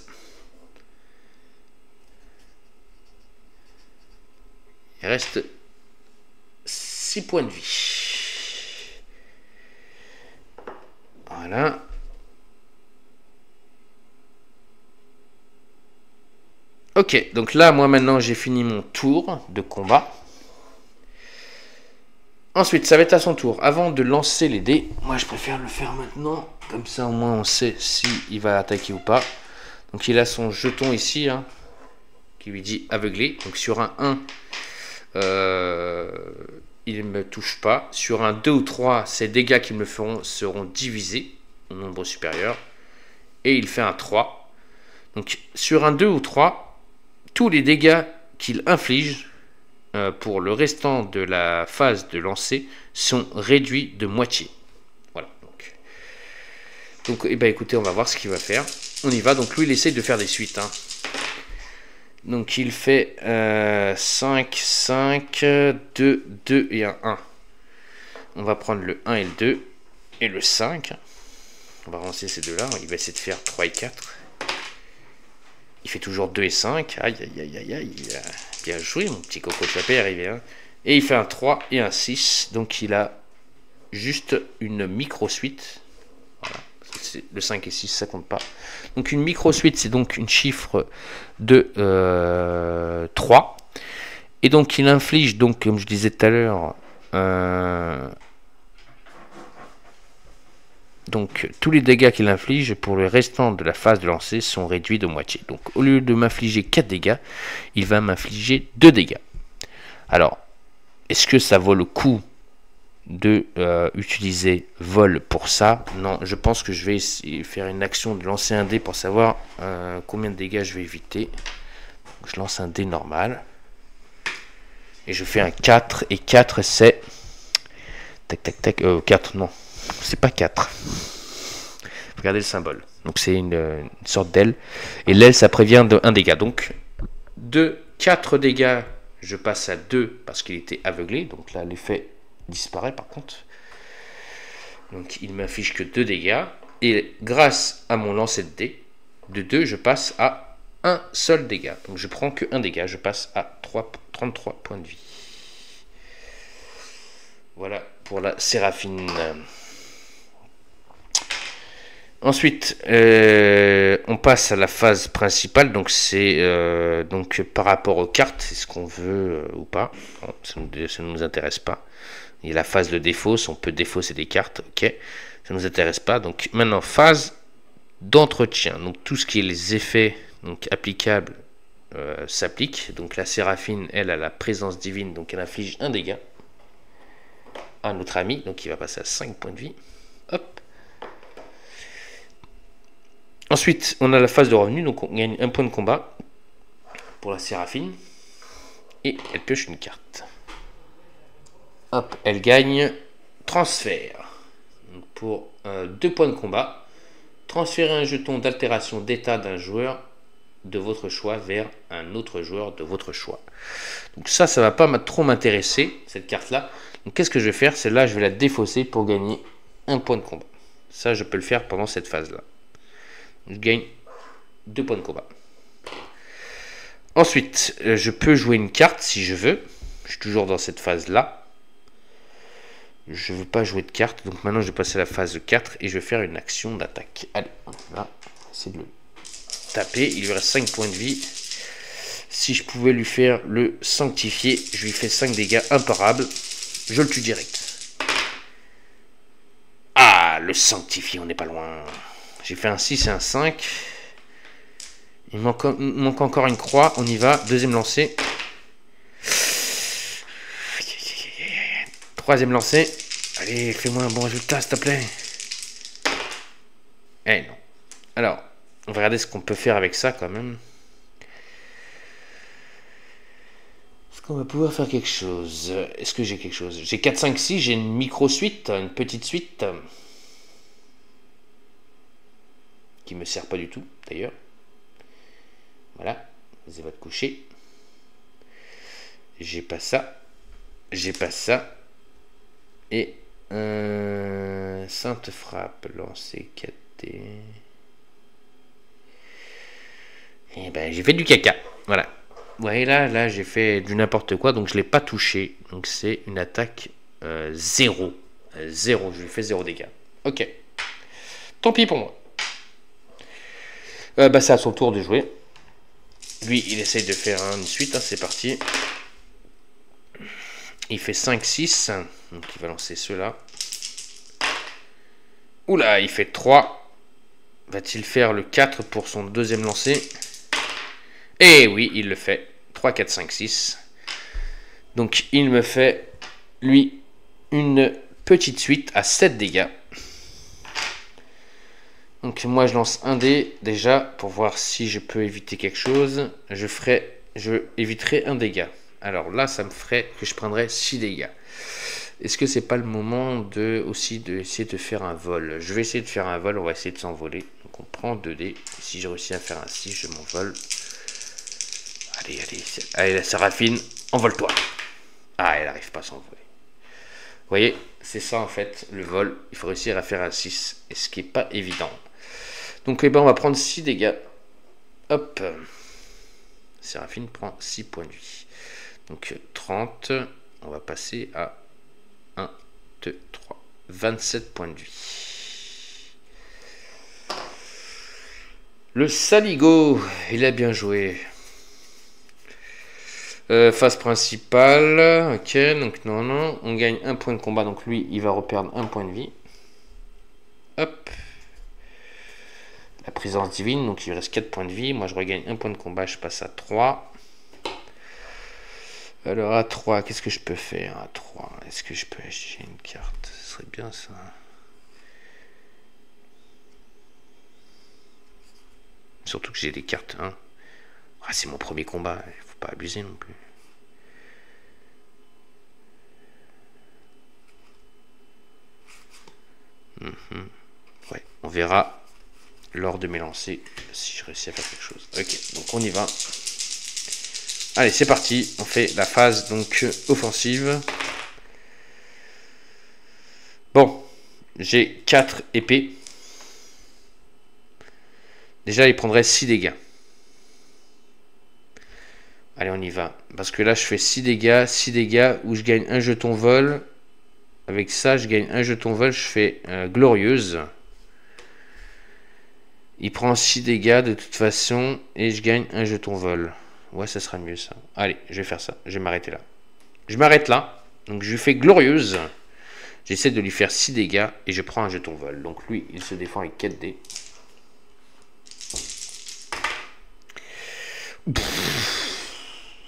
Il reste 6 points de vie. Voilà. Ok, donc là, moi maintenant, j'ai fini mon tour de combat. Ensuite, ça va être à son tour. Avant de lancer les dés, moi je préfère le faire maintenant. Comme ça, au moins, on sait s'il va attaquer ou pas. Donc il a son jeton ici, hein, qui lui dit aveuglé. Donc sur un 1... il ne me touche pas. Sur un 2 ou 3, ces dégâts qu'il me feront seront divisés au nombre supérieur. Et il fait un 3. Donc sur un 2 ou 3, tous les dégâts qu'il inflige pour le restant de la phase de lancer sont réduits de moitié. Voilà. Donc eh ben, écoutez, on va voir ce qu'il va faire. On y va. Donc lui, il essaye de faire des suites. Hein. Donc il fait 5, 5, 2, 2 et un 1. On va prendre le 1 et le 2 et le 5. On va lancer ces deux-là. Il va essayer de faire 3 et 4. Il fait toujours 2 et 5. Aïe, aïe, aïe, aïe, aïe. Bien joué, mon petit coco de chapé est arrivé. Hein. Et il fait un 3 et un 6. Donc il a juste une micro-suite. Voilà. Le 5 et 6, ça compte pas. Donc une micro-suite, c'est donc une chiffre de 3. Et donc il inflige, donc, comme je disais tout à l'heure, donc tous les dégâts qu'il inflige pour le restant de la phase de lancer sont réduits de moitié. Donc au lieu de m'infliger 4 dégâts, il va m'infliger 2 dégâts. Alors, est-ce que ça vaut le coup de utiliser vol pour ça? Non, je pense que je vais essayer de faire une action de lancer un dé pour savoir combien de dégâts je vais éviter. Donc, je lance un dé normal. Et je fais un 4. Et 4, c'est... Tac, tac, tac. 4, non. C'est pas 4. Regardez le symbole. Donc c'est une sorte d'aile. Et l'aile, ça prévient de 1 dégât. Donc, de 4 dégâts, je passe à 2 parce qu'il était aveuglé. Donc là, l'effet disparaît par contre. Donc il m'affiche que 2 dégâts. Et grâce à mon lancer de dés, de 2, je passe à un seul dégât. Donc je prends que 1 dégât. Je passe à 33 points de vie. Voilà pour la Séraphine. Ensuite, on passe à la phase principale. Donc c'est donc par rapport aux cartes, c'est ce qu'on veut ou pas. Bon, ça ne nous intéresse pas. Il y a la phase de défausse, on peut défausser des cartes, ok. Ça ne nous intéresse pas. Donc maintenant, phase d'entretien. Donc tout ce qui est les effets donc, applicables s'applique. Donc la Séraphine, elle a la présence divine, donc elle inflige 1 dégât à notre ami. Donc il va passer à 5 points de vie. Hop. Ensuite, on a la phase de revenu, donc on gagne 1 point de combat pour la Séraphine. Et elle pioche une carte. Hop, elle gagne transfert. Donc pour 2 points de combat, transférez un jeton d'altération d'état d'un joueur de votre choix vers un autre joueur de votre choix. Donc ça va pas trop m'intéresser, cette carte-là. Donc qu'est-ce que je vais faire? Celle-là, je vais la défausser pour gagner 1 point de combat. Ça, je peux le faire pendant cette phase-là. Je gagne 2 points de combat. Ensuite, je peux jouer une carte si je veux. Je suis toujours dans cette phase-là. Je ne veux pas jouer de cartes, donc maintenant je vais passer à la phase 4 et je vais faire une action d'attaque. Allez, on va essayer de le taper. Il lui reste 5 points de vie. Si je pouvais lui faire le sanctifier, je lui fais 5 dégâts imparables. Je le tue direct. Ah, le sanctifié, on n'est pas loin. J'ai fait un 6 et un 5. Il manque encore une croix. On y va. Deuxième lancé. Troisième lancé. Allez, fais-moi un bon résultat, s'il te plaît. Eh non. Alors, on va regarder ce qu'on peut faire avec ça quand même. Est-ce qu'on va pouvoir faire quelque chose? Est-ce que j'ai quelque chose? J'ai 4, 5, 6. J'ai une micro-suite, une petite suite. Qui me sert pas du tout, d'ailleurs. Voilà. Vous allez te coucher. J'ai pas ça. J'ai pas ça. Et sainte frappe, lancer 4D. Et ben j'ai fait du caca. Voilà. Ouais, là j'ai fait du n'importe quoi, donc je l'ai pas touché. Donc c'est une attaque 0. 0, je lui fais 0 dégâts. Ok. Tant pis pour moi. Bah c'est à son tour de jouer. Lui, il essaye de faire une suite, hein, c'est parti. Il fait 5, 6. Donc il va lancer ceux-là. Oula, il fait 3. Va-t-il faire le 4 pour son deuxième lancer? Eh oui, il le fait. 3, 4, 5, 6. Donc il me fait, lui, une petite suite à 7 dégâts. Donc moi je lance un dé déjà pour voir si je peux éviter quelque chose. Je éviterai un dégât. Alors là, ça me ferait que je prendrais 6 dégâts. Est-ce que c'est pas le moment aussi d'essayer de faire un vol? Je vais essayer de faire un vol, on va essayer de s'envoler. Donc on prend 2 dés. Si j'ai réussi à faire un 6, je m'envole. Allez la Séraphine, envole-toi. Ah, elle n'arrive pas à s'envoler. Vous voyez, c'est ça en fait, le vol. Il faut réussir à faire un 6, et ce qui n'est pas évident. Donc on va prendre 6 dégâts. Hop. Séraphine prend 6 points de vie. Donc 30, on va passer à 1, 2, 3, 27 points de vie. Le Saligo, il a bien joué. Phase principale, ok, donc non, on gagne un point de combat, donc lui, il va reperdre un point de vie. Hop. La présence divine, donc il lui reste 4 points de vie. Moi, je regagne un point de combat, je passe à 3. Alors à 3, qu'est-ce que je peux faire à 3? Est-ce que je peux acheter une carte? Ce serait bien ça. Surtout que j'ai des cartes 1. Ah, c'est mon premier combat, il faut pas abuser non plus. Ouais, on verra lors de mes lancers si je réussis à faire quelque chose. Ok, donc on y va. Allez, c'est parti. On fait la phase donc offensive. Bon, j'ai 4 épées. Déjà, il prendrait 6 dégâts. Allez, on y va. Parce que là, je fais 6 dégâts où je gagne un jeton vol. Avec ça, je gagne un jeton vol. Je fais glorieuse. Il prend 6 dégâts de toute façon. Et je gagne un jeton vol. Ouais, ça sera mieux ça. Allez, je vais faire ça. Je vais m'arrêter là. Je m'arrête là. Donc, je lui fais glorieuse. J'essaie de lui faire 6 dégâts. Et je prends un jeton vol. Donc, lui, il se défend avec 4 dés.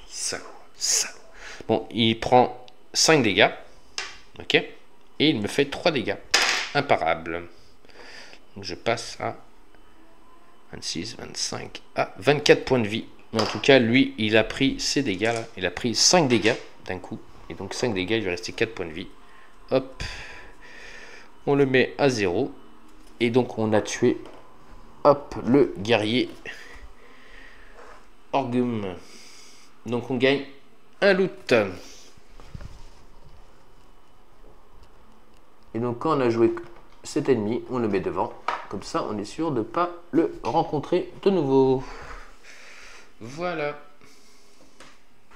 Ça. Bon, il prend 5 dégâts. Ok. Et il me fait 3 dégâts. Imparables. Donc je passe à 26, 25, à 24 points de vie. Mais en tout cas, lui, il a pris ses dégâts là. Il a pris 5 dégâts d'un coup. Et donc 5 dégâts, il lui restait 4 points de vie. Hop. On le met à 0. Et donc on a tué, hop, le guerrier Orgum. Donc on gagne un loot. Et donc quand on a joué cet ennemi, on le met devant. Comme ça, on est sûr de ne pas le rencontrer de nouveau. Voilà.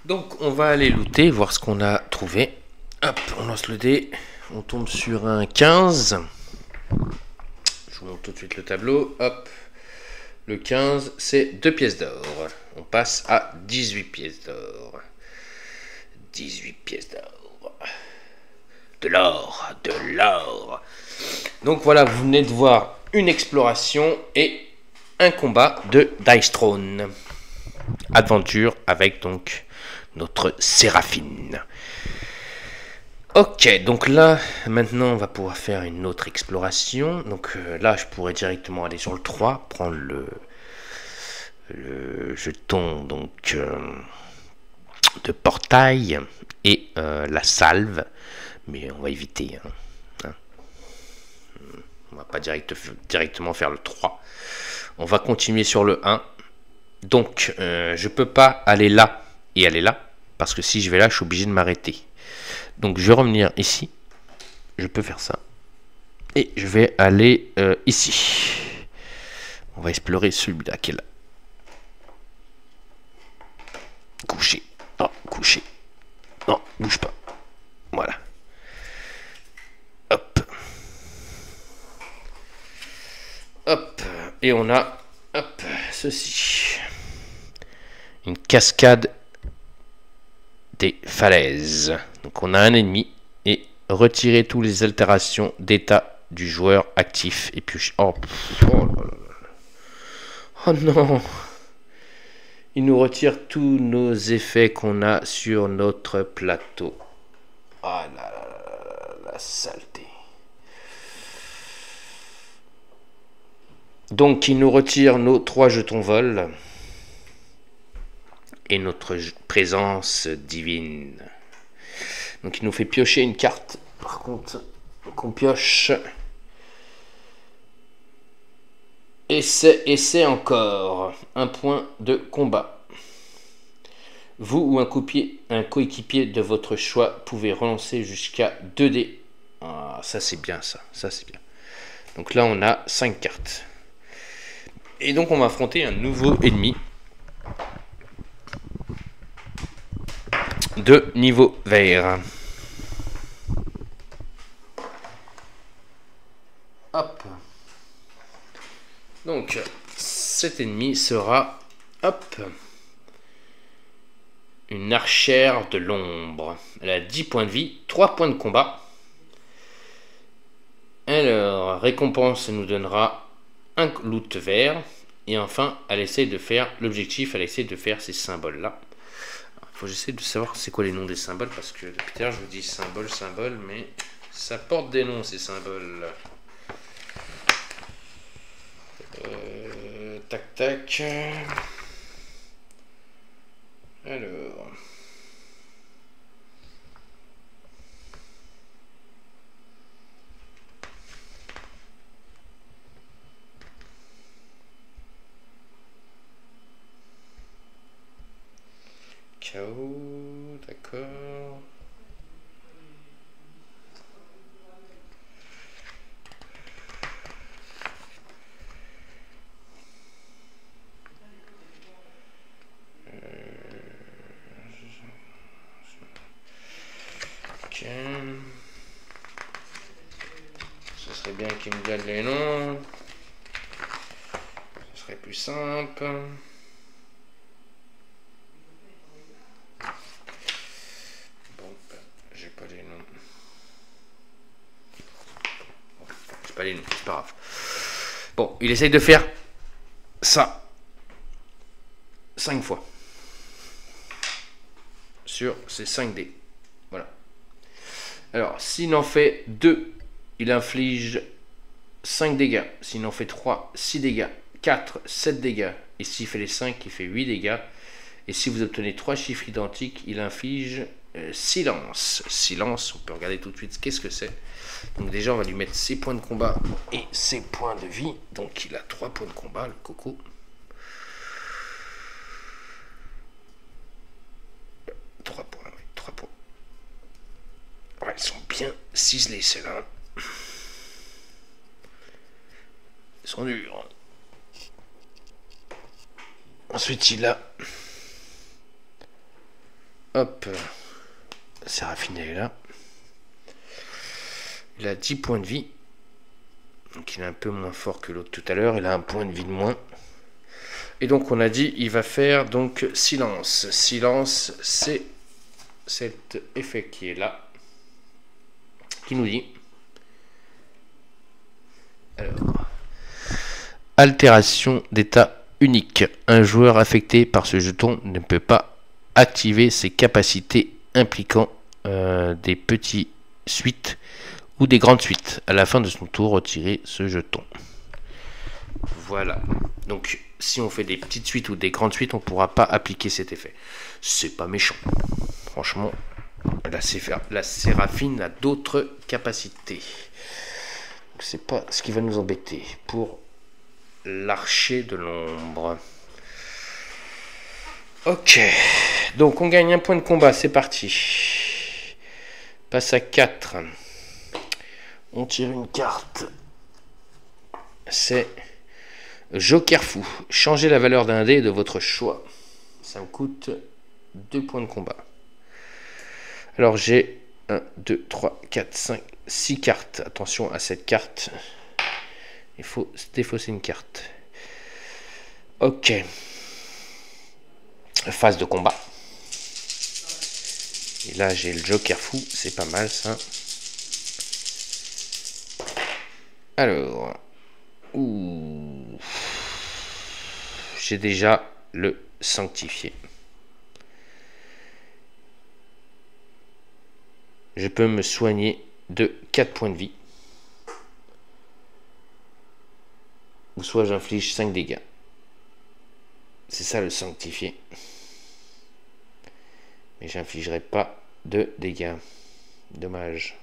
Donc on va aller looter, voir ce qu'on a trouvé. Hop, on lance le dé. on tombe sur un 15. Je vous montre tout de suite le tableau. Hop. Le 15, c'est 2 pièces d'or. On passe à 18 pièces d'or. 18 pièces d'or. De l'or, de l'or. Donc voilà, vous venez de voir une exploration et un combat de Dice Throne. Aventure avec donc notre Séraphine. Ok, donc là, maintenant, on va pouvoir faire une autre exploration. Donc là, je pourrais directement aller sur le 3, prendre le jeton donc, de portail et la salve. Mais on va éviter. On va pas directement faire le 3. On va continuer sur le 1. Donc, je peux pas aller là et aller là. Parce que si je vais là, je suis obligé de m'arrêter. Donc je vais revenir ici, je peux faire ça, et je vais aller ici. On va explorer celui-là qui est là. Couché, non, couché, non, bouge pas, voilà. Hop. Hop, et on a, hop, ceci. Une cascade des falaises. Donc on a un ennemi et retirer toutes les altérations d'état du joueur actif et puis oh là là. Oh non, il nous retire tous nos effets qu'on a sur notre plateau. Ah là là, la saleté. Donc il nous retire nos 3 jetons vol et notre présence divine. Donc il nous fait piocher une carte. Par contre, qu'on pioche. Essai encore. Un point de combat. Vous ou un coéquipier de votre choix pouvez relancer jusqu'à 2 dés. Ah, ça c'est bien ça. Ça c'est bien. Donc là on a 5 cartes. Et donc on va affronter un nouveau ennemi. De niveau vert. Hop. Donc, cet ennemi sera, hop, une archère de l'ombre. Elle a 10 points de vie, 3 points de combat. Alors, récompense nous donnera un loot vert. Et enfin, elle essaie de faire, l'objectif, elle essaie de faire ces symboles-là. Faut que j'essaie de savoir c'est quoi les noms des symboles, parce que depuis tout à l'heure je vous dis symbole, mais ça porte des noms ces symboles. Tac tac. Alors. Chaos, d'accord. Ok. Ce serait bien qu'il me donne les noms. Ce serait plus simple. Les noms, c'est pas grave. Bon, il essaye de faire ça 5 fois sur ces 5 dés. Voilà. Alors, s'il en fait 2, il inflige 5 dégâts. S'il en fait 3, 6 dégâts. 4, 7 dégâts. Et s'il fait les 5, il fait 8 dégâts. Et si vous obtenez 3 chiffres identiques, il inflige silence. Silence, on peut regarder tout de suite qu'est-ce que c'est. Donc déjà on va lui mettre ses points de combat et ses points de vie. Donc il a 3 points de combat, le coco. 3 points, oui, 3 points. Ouais, ils sont bien ciselés ceux-là. Ils sont durs. Ensuite il a... Hop. Séraphine est là. Il a 10 points de vie. Donc il est un peu moins fort que l'autre tout à l'heure. Il a un point de vie de moins. Et donc on a dit, il va faire donc silence. Silence, c'est cet effet qui est là. Qui nous dit... Alors... Altération d'état unique. Un joueur affecté par ce jeton ne peut pas activer ses capacités impliquant des petites suites ou des grandes suites. À la fin de son tour, retirer ce jeton. Voilà. Donc, si on fait des petites suites ou des grandes suites, on ne pourra pas appliquer cet effet. C'est pas méchant. Franchement, la Séraphine a d'autres capacités. C'est pas ce qui va nous embêter. Pour l'archer de l'ombre. Ok. Donc, on gagne un point de combat. C'est parti. Passe à 4. On tire une carte. C'est Joker fou. Changez la valeur d'un dé de votre choix. Ça me coûte 2 points de combat. Alors j'ai 1, 2, 3, 4, 5, 6 cartes. Attention à cette carte. Il faut défausser une carte. Ok. Phase de combat. Et là j'ai le Joker fou. C'est pas mal ça. Alors. Ouh. J'ai déjà le sanctifié. Je peux me soigner de 4 points de vie. Ou soit j'inflige 5 dégâts. C'est ça le sanctifié. Mais j'infligerai pas de dégâts. Dommage.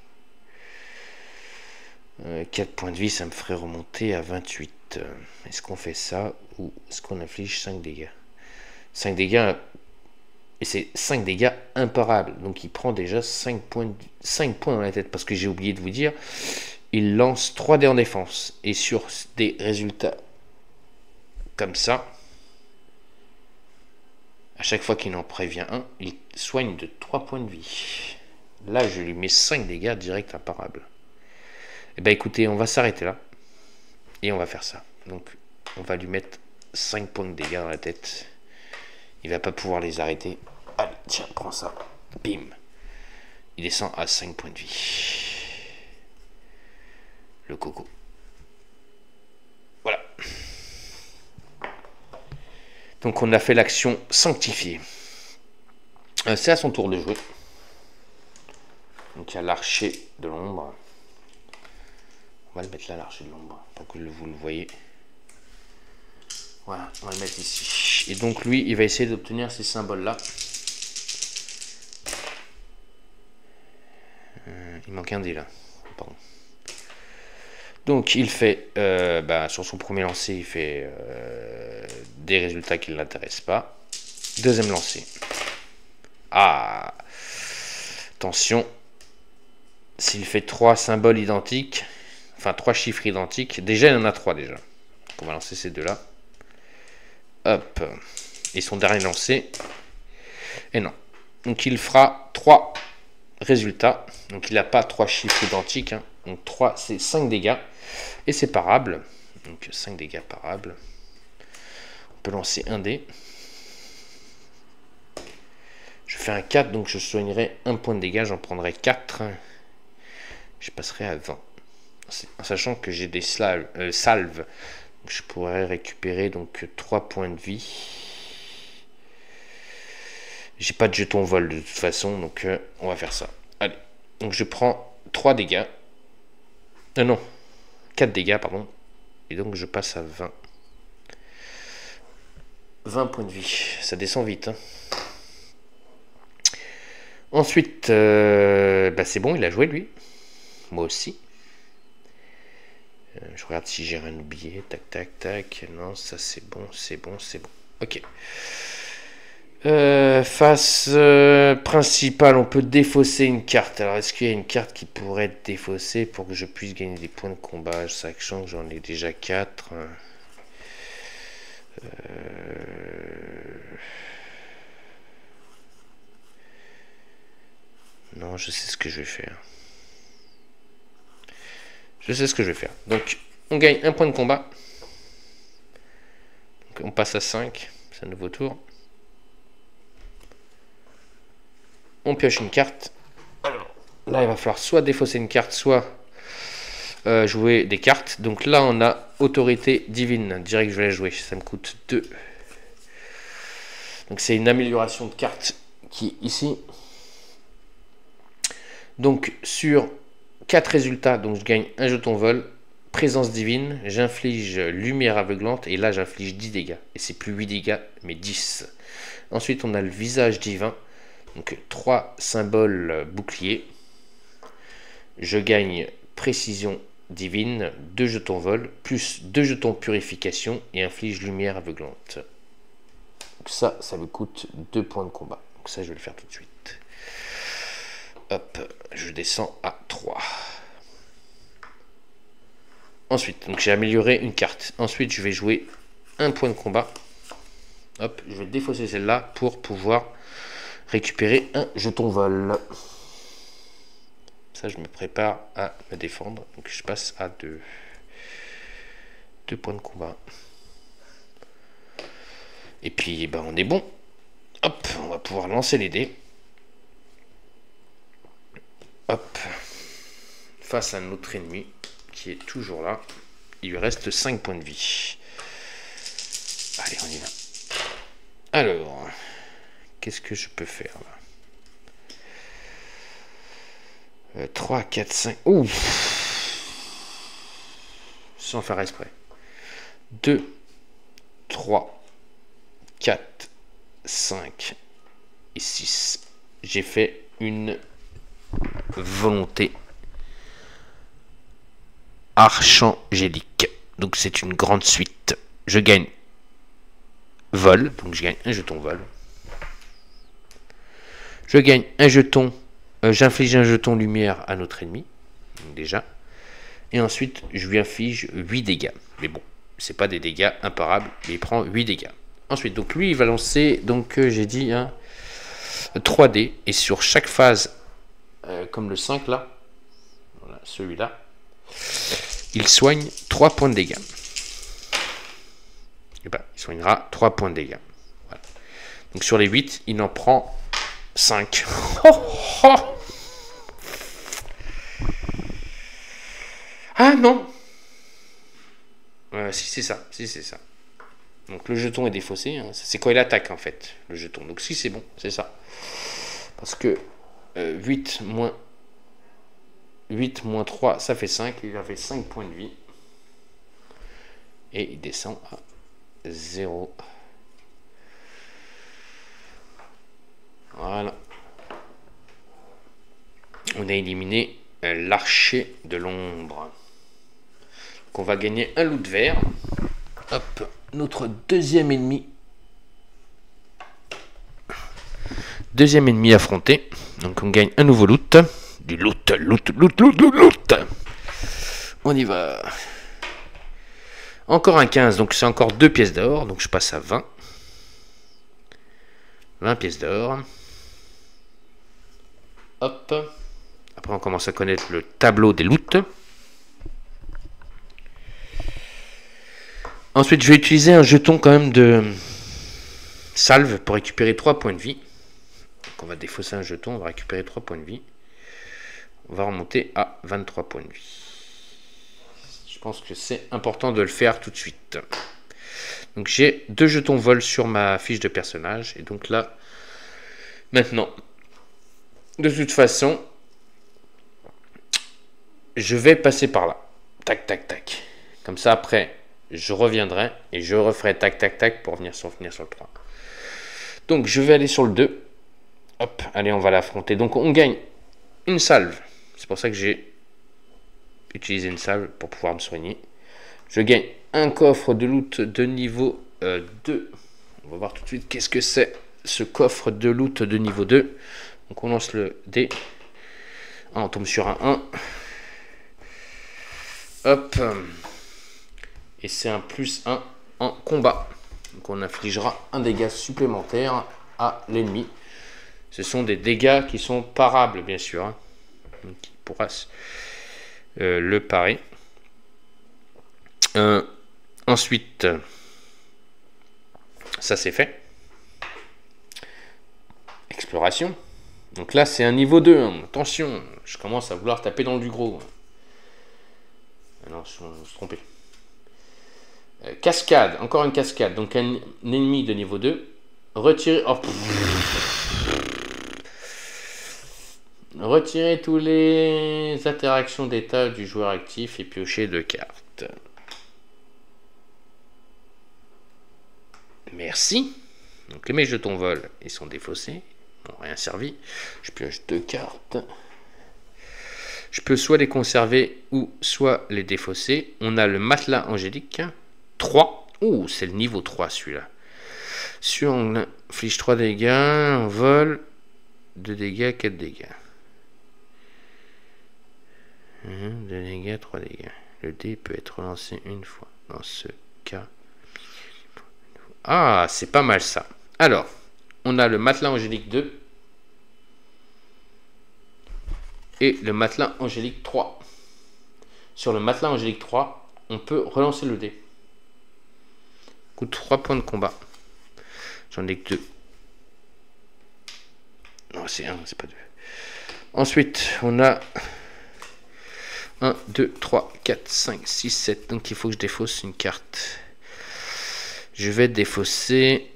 4 points de vie, ça me ferait remonter à 28. Est-ce qu'on fait ça ou est-ce qu'on inflige 5 dégâts? 5 dégâts, et c'est 5 dégâts imparables. Donc il prend déjà 5 points dans la tête. Parce que j'ai oublié de vous dire, il lance 3 dés en défense. Et sur des résultats comme ça, à chaque fois qu'il en prévient un, il soigne de 3 points de vie. Là, je lui mets 5 dégâts direct imparables. Eh bien écoutez, on va s'arrêter là. Et on va faire ça. Donc on va lui mettre 5 points de dégâts dans la tête. Il va pas pouvoir les arrêter. Allez, tiens, prends ça. Bim. Il descend à 5 points de vie. Le coco. Voilà. Donc on a fait l'action sanctifiée. C'est à son tour de jouer. Donc il y a l'archer de l'ombre. On va le mettre là, l'archer de l'ombre, pour que vous le voyez. Voilà, on va le mettre ici. Et donc lui, il va essayer d'obtenir ces symboles-là. Il manque un dé là. Pardon. Donc il fait, sur son premier lancer, il fait des résultats qui ne l'intéressent pas. Deuxième lancer. Ah, attention. S'il fait 3 symboles identiques, enfin 3 chiffres identiques, déjà il en a 3 déjà. Donc, on va lancer ces deux-là. Hop. Et son dernier lancer. Et non. Donc il fera 3 résultats. Donc il n'a pas 3 chiffres identiques. Hein. Donc 3, c'est 5 dégâts. Et c'est parable. Donc 5 dégâts parables. On peut lancer un dé. Je fais un 4, donc je soignerai 1 point de dégâts. J'en prendrai 4. Je passerai à 20. En sachant que j'ai des salves. Je pourrais récupérer donc 3 points de vie. J'ai pas de jeton vol de toute façon, donc on va faire ça. Allez, donc je prends 3 dégâts. Non, 4 dégâts, pardon. Et donc je passe à 20. 20 points de vie, ça descend vite. Hein. Ensuite, c'est bon, il a joué lui. Moi aussi. Je regarde si j'ai rien oublié. Tac, tac, tac. Non, ça c'est bon, c'est bon, c'est bon. Ok. Face principale, on peut défausser une carte. Alors, est-ce qu'il y a une carte qui pourrait être défaussée pour que je puisse gagner des points de combat? Sachant que j'en ai déjà 4. Non, je sais ce que je vais faire. Je sais ce que je vais faire. Donc, on gagne un point de combat. Donc, on passe à 5. C'est un nouveau tour. On pioche une carte. Alors, là, il va falloir soit défausser une carte, soit jouer des cartes. Donc là, on a autorité divine. Direct, je vais la jouer. Ça me coûte 2. Donc, c'est une amélioration de carte qui est ici. Donc, sur 4 résultats, donc je gagne un jeton vol. Présence divine, j'inflige lumière aveuglante. Et là, j'inflige 10 dégâts. Et c'est plus 8 dégâts, mais 10. Ensuite, on a le visage divin. Donc 3 symboles boucliers. Je gagne précision divine, 2 jetons vol, plus 2 jetons purification et inflige lumière aveuglante. Donc ça me coûte 2 points de combat. Donc ça, je vais le faire tout de suite. Hop, je descends à 3. Ensuite, donc j'ai amélioré une carte. Ensuite, je vais jouer un point de combat. Hop, je vais défausser celle-là pour pouvoir récupérer un jeton vol. Ça, je me prépare à me défendre. Donc, je passe à 2 points de combat. Et puis, ben, on est bon. Hop, on va pouvoir lancer les dés. Hop. Face à notre ennemi, qui est toujours là. Il lui reste 5 points de vie. Allez, on y va. Alors, qu'est-ce que je peux faire là? 3, 4, 5. Ouh! Sans faire exprès. 2, 3, 4, 5 et 6. J'ai fait une volonté archangélique. Donc c'est une grande suite. Je gagne vol. Donc je gagne un jeton vol. Je gagne un jeton. J'inflige un jeton lumière à notre ennemi. Donc déjà. Et ensuite, je lui inflige 8 dégâts. Mais bon, c'est pas des dégâts imparables. Mais il prend 8 dégâts. Ensuite, donc lui, il va lancer, donc j'ai dit, 3D. Et sur chaque phase, comme le 5 là, voilà, celui-là, il soigne 3 points de dégâts. Et ben, il soignera 3 points de dégâts. Voilà. Donc sur les 8, il en prend 5. Ah non! Si c'est ça, si c'est ça. Donc le jeton est défaussé, hein. C'est quand il attaque en fait, le jeton. Donc si c'est bon, c'est ça. Parce que 8 moins 3, ça fait 5. Il avait 5 points de vie. Et il descend à 0. Voilà. On a éliminé l'archer de l'ombre. Donc on va gagner un loot vert. Hop, notre deuxième ennemi. Deuxième ennemi affronté. Donc on gagne un nouveau loot. Du loot. On y va. Encore un 15, donc c'est encore 2 pièces d'or. Donc je passe à 20. 20 pièces d'or. Hop. Après on commence à connaître le tableau des loots. Ensuite je vais utiliser un jeton quand même de salve pour récupérer 3 points de vie. Donc on va défausser un jeton, on va récupérer 3 points de vie. On va remonter à 23 points de vie. Je pense que c'est important de le faire tout de suite. Donc j'ai 2 jetons vol sur ma fiche de personnage. Et donc là, maintenant, de toute façon, je vais passer par là. Tac, tac, tac. Comme ça, après, je reviendrai et je referai tac, tac, tac pour venir sur le 3. Donc je vais aller sur le 2. Hop, allez, on va l'affronter. Donc on gagne une salve. C'est pour ça que j'ai utilisé une salve pour pouvoir me soigner. Je gagne un coffre de loot de niveau 2. On va voir tout de suite qu'est-ce que c'est ce coffre de loot de niveau 2. Donc on lance le dé. Ah, on tombe sur un 1. Hop. Et c'est un +1 en combat. Donc on infligera un dégât supplémentaire à l'ennemi. Ce sont des dégâts qui sont parables, bien sûr. Hein. Donc il pourra le parer. Ensuite, ça c'est fait. Exploration. Donc là, c'est un niveau 2. Hein. Attention, je commence à vouloir taper dans du gros. Ah non, je me suis trompé. Cascade, encore une cascade. Donc un ennemi de niveau 2. Retirer. Oh, retirer tous les interactions d'état du joueur actif et piocher 2 cartes. Merci. Donc mes jetons volent et sont défaussés. N'ont rien servi. Je pioche 2 cartes. Je peux soit les conserver ou soit les défausser. On a le matelas angélique. 3. Ouh, c'est le niveau 3 celui-là. Sur on inflige 3 dégâts. On vole 2 dégâts, 4 dégâts. 2 dégâts, 3 dégâts. Le dé peut être relancé une fois. Dans ce cas. Ah, c'est pas mal ça. Alors, on a le matelas angélique 2. Et le matelas angélique 3. Sur le matelas angélique 3, on peut relancer le dé. Coûte 3 points de combat. J'en ai que 2. Non, c'est 1, c'est pas 2. Ensuite, on a 1, 2, 3, 4, 5, 6, 7. Donc il faut que je défausse une carte. Je vais défausser.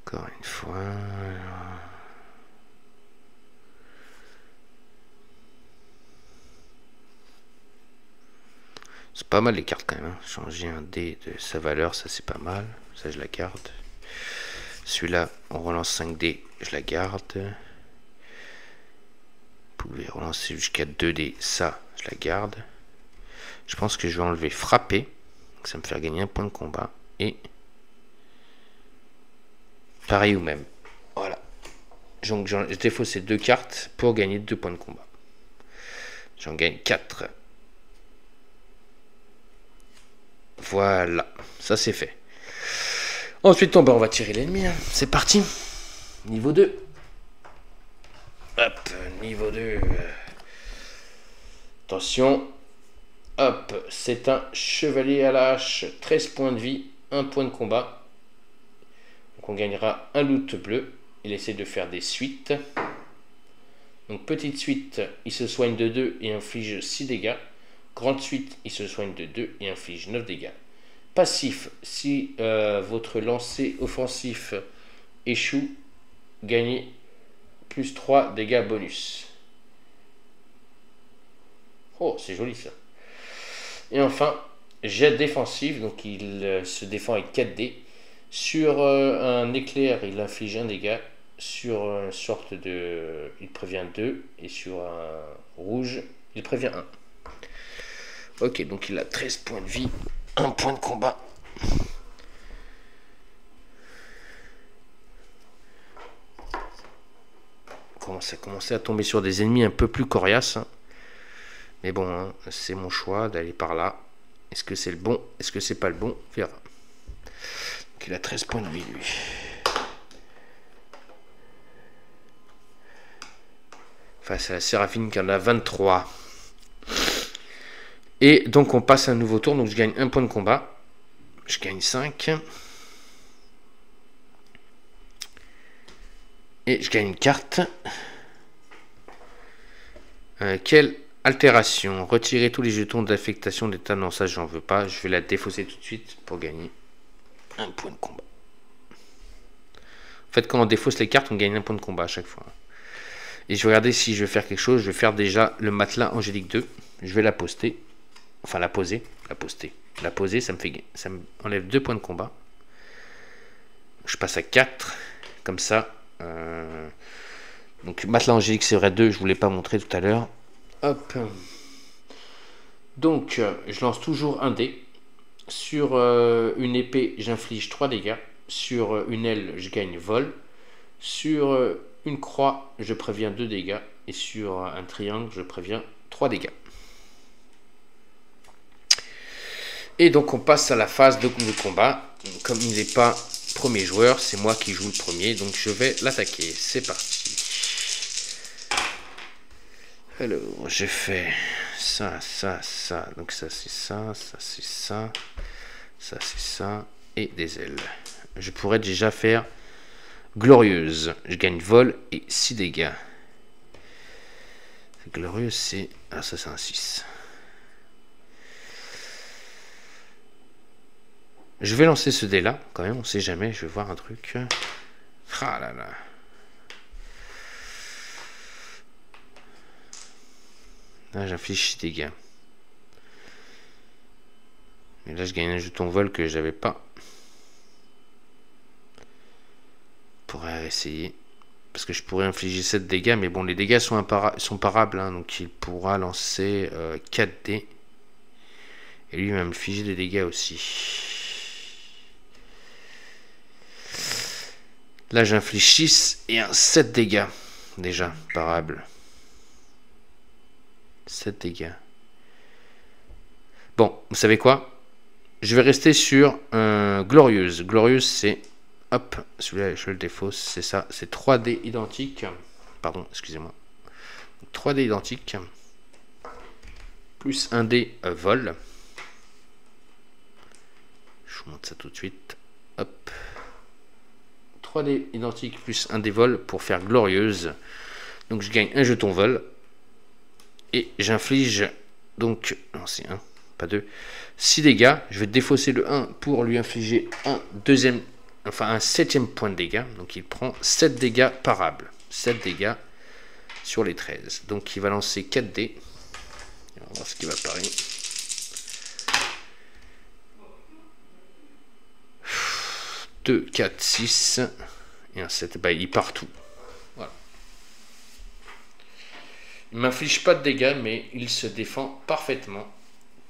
Encore une fois. C'est pas mal les cartes quand même. Hein. Changer un dé de sa valeur, ça c'est pas mal. Ça je la garde. Celui-là, on relance 5 dés, je la garde. Vous pouvez relancer jusqu'à 2 dés, ça je la garde. Je pense que je vais enlever frapper. Ça me fait gagner 1 point de combat. Et pareil ou même. Voilà. Donc je défausse ces 2 cartes pour gagner 2 points de combat. J'en gagne 4. Voilà. Ça c'est fait. Ensuite, on va tirer l'ennemi. Hein. C'est parti. Niveau 2. Hop. Niveau 2. Attention. Hop. C'est un chevalier à la hache. 13 points de vie. 1 point de combat. Donc on gagnera un loot bleu. Il essaie de faire des suites. Donc petite suite, il se soigne de 2 et inflige 6 dégâts. Grande suite, il se soigne de 2 et inflige 9 dégâts. Passif, si votre lancer offensif échoue, gagnez plus 3 dégâts bonus. Oh, c'est joli ça. Et enfin, jet défensif, donc il se défend avec 4 dés. Sur un éclair, il inflige 1 dégât. Sur une sorte de... il prévient 2. Et sur un rouge, il prévient 1. Ok, donc il a 13 points de vie. 1 point de combat. Ça commence à tomber sur des ennemis un peu plus coriaces. Hein. Mais bon, hein, c'est mon choix d'aller par là. Est-ce que c'est le bon? Est-ce que c'est pas le bon? On verra. Donc il a 13 points de vie, lui. Face à la Séraphine qui en a 23. Et donc on passe à un nouveau tour. Donc je gagne 1 point de combat. Je gagne 5. Et je gagne une carte. Quelle altération? Retirer tous les jetons d'affectation d'état. Non, ça j'en veux pas. Je vais la défausser tout de suite pour gagner 1 point de combat. En fait, quand on défausse les cartes, on gagne 1 point de combat à chaque fois. Et je vais regarder si je vais faire quelque chose. Je vais faire déjà le matelas angélique 2. Je vais la poster. Enfin, la poser. La poster. La poser, ça me enlève 2 points de combat. Je passe à 4. Comme ça. Donc, matelas angélique, c'est vrai 2. Je ne vous l'ai pas montré tout à l'heure. Hop. Donc, je lance toujours un dé. Sur une épée, j'inflige 3 dégâts. Sur une aile, je gagne vol. Sur une croix, je préviens 2 dégâts. Et sur un triangle, je préviens 3 dégâts. Et donc on passe à la phase de combat. Comme il n'est pas premier joueur, c'est moi qui joue le premier. Donc je vais l'attaquer. C'est parti. Alors, j'ai fait ça, ça, ça. Donc ça, c'est ça, ça, c'est ça. Ça, c'est ça. Et des ailes. Je pourrais déjà faire glorieuse. Je gagne vol et 6 dégâts. Glorieuse, c'est... Ah, ça, c'est un 6. Je vais lancer ce dé-là, quand même. On sait jamais. Je vais voir un truc. Ah là là. Là, j'inflige 6 dégâts. Et là, je gagne un jeton vol que j'avais pas. Je pourrais essayer. Parce que je pourrais infliger 7 dégâts. Mais bon, les dégâts sont parables. Hein, donc, il pourra lancer 4 dés. Et lui, il va m'infliger des dégâts aussi. Là, j'inflige 6 et un 7 dégâts. Déjà, parable. 7 dégâts. Bon, vous savez quoi? Je vais rester sur Glorieuse. Glorieuse, c'est... Hop, celui-là, je le défausse. C'est ça. C'est 3 dés identiques. Pardon, excusez-moi. 3 dés identiques. Plus un dé vol. Je vous montre ça tout de suite. Hop. 3 dés identiques plus un dé vol pour faire Glorieuse. Donc je gagne un jeton vol. Et j'inflige donc... Non, c'est 1, pas 2. 6 dégâts. Je vais défausser le 1 pour lui infliger un deuxième... Enfin, un 7e point de dégâts. Donc il prend 7 dégâts parables. 7 dégâts sur les 13. Donc il va lancer 4 dés. On va voir ce qui va apparaître. 2, 4, 6 et un 7. Bah, il part tout. Voilà. Il m'inflige pas de dégâts, mais il se défend parfaitement.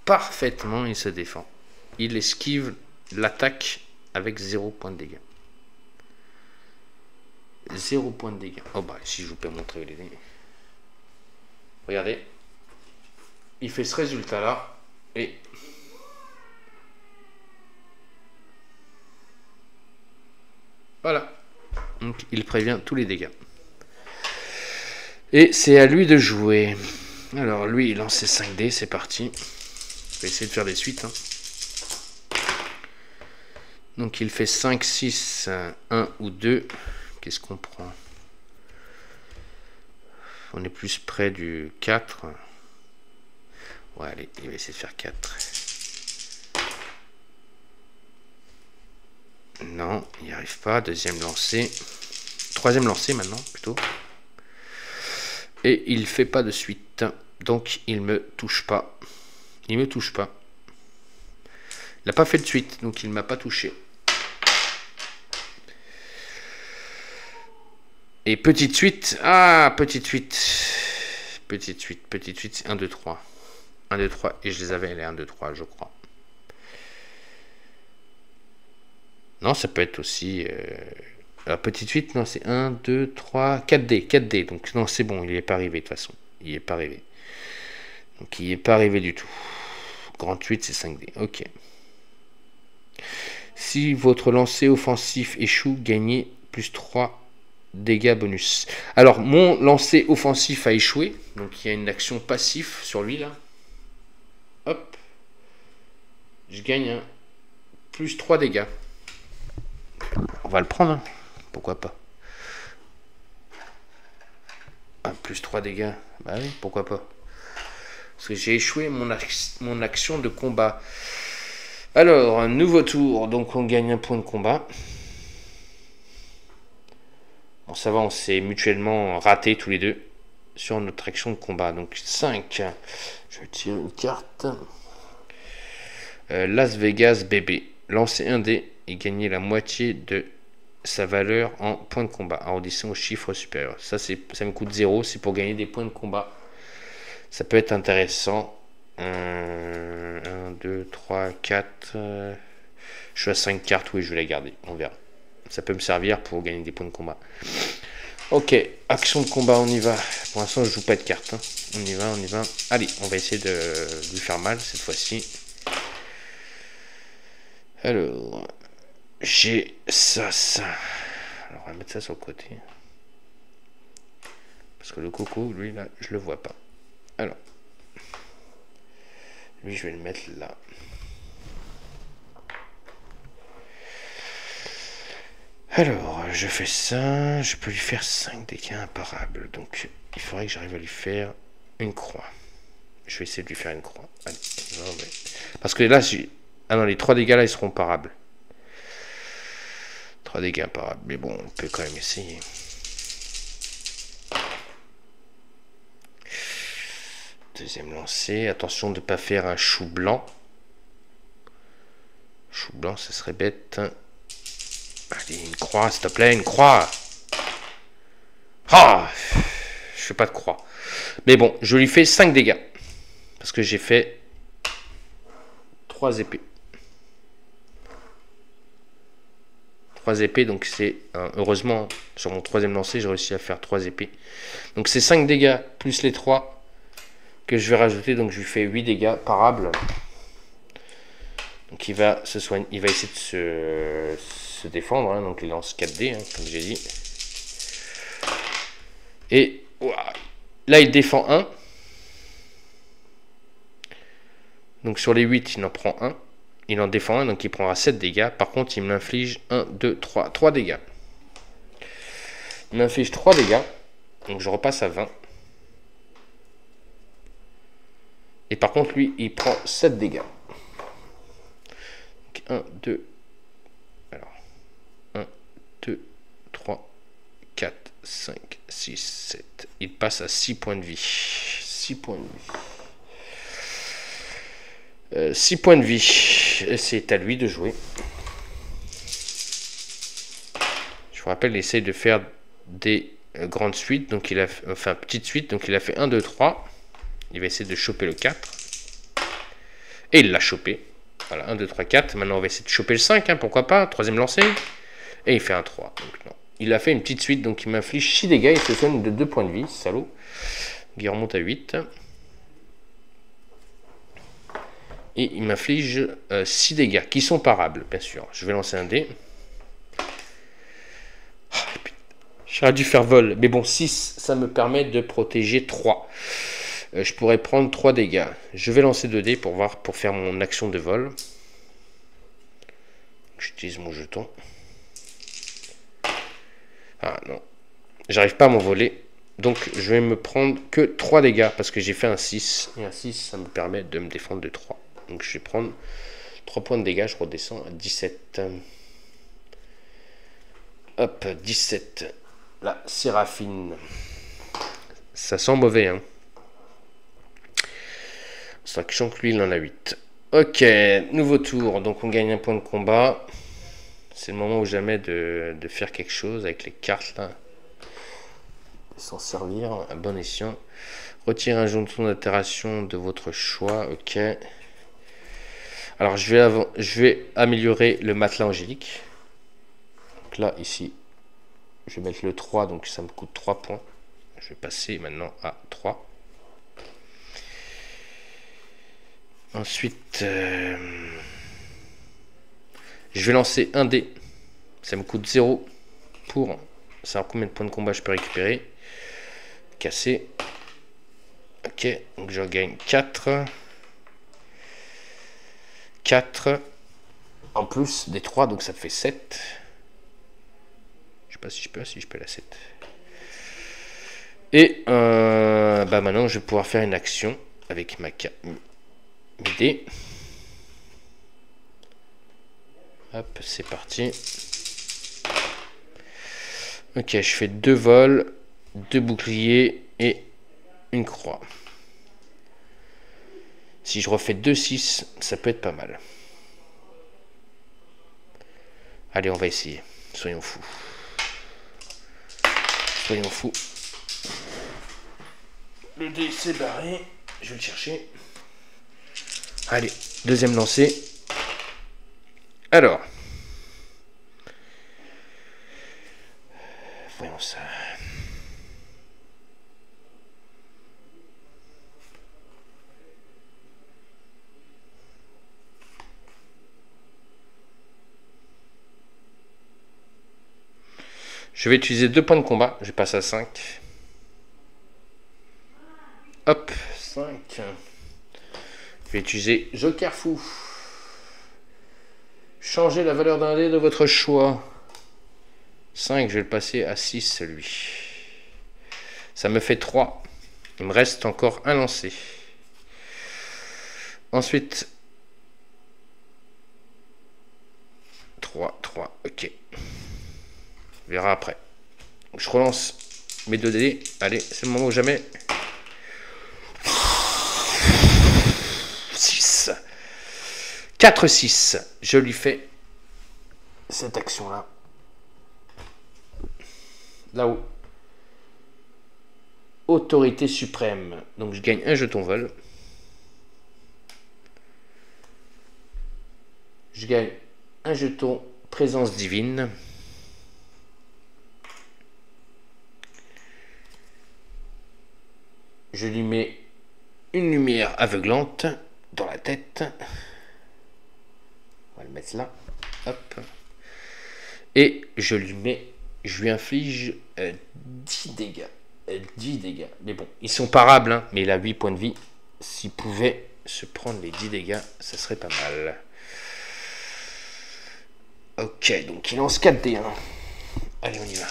Parfaitement, il se défend. Il esquive l'attaque avec 0 point de dégâts. 0 point de dégâts. Oh bah, si je vous peux montrer les dégâts. Regardez. Il fait ce résultat-là. Et... Voilà. Donc il prévient tous les dégâts. Et c'est à lui de jouer. Alors lui il lance ses 5 dés, c'est parti. Je vais essayer de faire des suites. Hein. Donc il fait 5, 6, 1 ou 2. Qu'est-ce qu'on prend? On est plus près du 4. Ouais, allez, il va essayer de faire 4. Non, il n'y arrive pas. Deuxième lancé. Troisième lancé maintenant, plutôt. Et il fait pas de suite. Donc il me touche pas. Il me touche pas. Il n'a pas fait de suite, donc il ne m'a pas touché. Et petite suite. Ah, petite suite. Petite suite, petite suite. 1, 2, 3. 1, 2, 3. Et je les avais, les 1, 2, 3, je crois. Non, ça peut être aussi... Alors, petite suite, non, c'est 1, 2, 3, 4 dés. 4 dés. Donc, non, c'est bon, il n'y est pas arrivé, de toute façon. Il n'y est pas arrivé. Donc, il n'y est pas arrivé du tout. Grande 8, c'est 5 dés. Ok. Si votre lancer offensif échoue, gagnez plus 3 dégâts bonus. Alors, mon lancer offensif a échoué. Donc, il y a une action passive sur lui, là. Hop. Je gagne un plus 3 dégâts. On va le prendre, hein. Pourquoi pas. Ah, plus 3 dégâts. Bah oui, pourquoi pas. Parce que j'ai échoué mon action de combat. Alors, un nouveau tour. Donc, on gagne un point de combat. Bon, ça va, on s'est mutuellement ratés tous les deux sur notre action de combat. Donc, 5. Je vais tirer une carte. Las Vegas bébé. Lancer un dé et gagner la moitié de sa valeur en points de combat. Arrondissons au chiffre supérieur. Ça me coûte 0. C'est pour gagner des points de combat. Ça peut être intéressant. 1, 2, 3, 4. Je suis à 5 cartes. Oui, je vais la garder. On verra. Ça peut me servir pour gagner des points de combat. Ok. Action de combat, on y va. Pour l'instant, je joue pas de cartes. Hein. On y va, on y va. Allez, on va essayer de lui faire mal cette fois-ci. Alors, j'ai ça. Alors, on va mettre ça sur le côté. Parce que le coco, lui, là, je le vois pas. Alors, lui, je vais le mettre là. Alors, je fais ça. Je peux lui faire 5 dégâts imparables. Donc, il faudrait que j'arrive à lui faire une croix. Je vais essayer de lui faire une croix. Allez, non, mais... Parce que là, ah non, les 3 dégâts là, ils seront parables. 3 dégâts imparables. Mais bon, on peut quand même essayer. Deuxième lancé. Attention de ne pas faire un chou blanc. Chou blanc, ça serait bête. Allez, une croix, s'il te plaît, une croix. Ah, je fais pas de croix. Mais bon, je lui fais 5 dégâts. Parce que j'ai fait 3 épées. 3 épées, donc c'est... heureusement, sur mon troisième lancer, j'ai réussi à faire 3 épées. Donc c'est 5 dégâts, plus les 3 que je vais rajouter. Donc je lui fais 8 dégâts parables. Donc il va se soigner, il va essayer de se défendre. Hein, donc il lance 4D, hein, comme j'ai dit. Et là, il défend 1. Donc sur les 8, il en prend 1. Il en défend 1, donc il prendra 7 dégâts. Par contre, il m'inflige 1, 2, 3. 3 dégâts. Il m'inflige 3 dégâts. Donc je repasse à 20. Et par contre, lui, il prend 7 dégâts. Donc 1, 2. Alors. 1, 2, 3, 4, 5, 6, 7. Il passe à 6 points de vie. 6 points de vie. 6 points de vie. C'est à lui de jouer. Je vous rappelle, il essaye de faire des grandes suites. Donc il a fait, enfin petite suite. Donc il a fait 1, 2, 3. Il va essayer de choper le 4. Et il l'a chopé. Voilà, 1, 2, 3, 4. Maintenant on va essayer de choper le 5. Hein, pourquoi pas. Troisième lancé. Et il fait un 3. Donc non. Il a fait une petite suite. Donc il m'inflige 6 dégâts. Il se soigne de 2 points de vie. Salaud. Il remonte à 8. Et il m'inflige 6 dégâts, qui sont parables, bien sûr. Je vais lancer un dé. Oh, j'aurais dû faire vol. Mais bon, 6, ça me permet de protéger 3. Je pourrais prendre 3 dégâts. Je vais lancer 2 dés pour faire mon action de vol. J'utilise mon jeton. Ah non. J'arrive pas à m'envoler. Donc je vais me prendre que 3 dégâts, parce que j'ai fait un 6. Et un 6, ça me permet de me défendre de 3. Donc je vais prendre 3 points de dégâts, je redescends à 17. Hop, 17. La Séraphine. Ça sent mauvais, hein. Sachant que lui, il en a 8. Ok, nouveau tour. Donc on gagne un point de combat. C'est le moment ou jamais de faire quelque chose avec les cartes, là. S'en servir à bon escient. Retirez un jeton d'altération de votre choix. Ok. Alors je vais améliorer le matelas angélique. Donc là, ici, je vais mettre le 3, donc ça me coûte 3 points. Je vais passer maintenant à 3. Ensuite, je vais lancer un dé. Ça me coûte 0 pour savoir combien de points de combat je peux récupérer. Casser. Ok, donc je gagne 4. 4 en plus des 3, donc ça fait 7. Je sais pas si je peux la 7. Et bah maintenant je vais pouvoir faire une action avec mes dés. Hop, c'est parti. Ok, je fais 2 vols, 2 boucliers et une croix. Si je refais 2-6, ça peut être pas mal. Allez, on va essayer. Soyons fous. Soyons fous. Le dé s'est barré. Je vais le chercher. Allez, deuxième lancé. Alors. Voyons ça. Je vais utiliser 2 points de combat. Je passe à 5. Hop, 5. Je vais utiliser Joker Fou. Changez la valeur d'un dé de votre choix. 5, je vais le passer à 6 celui. Ça me fait 3. Il me reste encore un lancé. Ensuite, 3, ok. On verra après. Je relance mes 2 dés. Allez, c'est le moment ou jamais. 6. 4, 6. Je lui fais cette action-là. Là-haut. Autorité suprême. Donc je gagne un jeton vol. Je gagne un jeton présence divine. Je lui mets une lumière aveuglante dans la tête. On va le mettre là. Hop. Et je lui inflige 10 dégâts. 10 dégâts. Mais bon, ils sont parables, hein, mais il a 8 points de vie. S'il pouvait se prendre les 10 dégâts, ça serait pas mal. Ok, donc il lance 4 dés. Hein. Allez, on y va.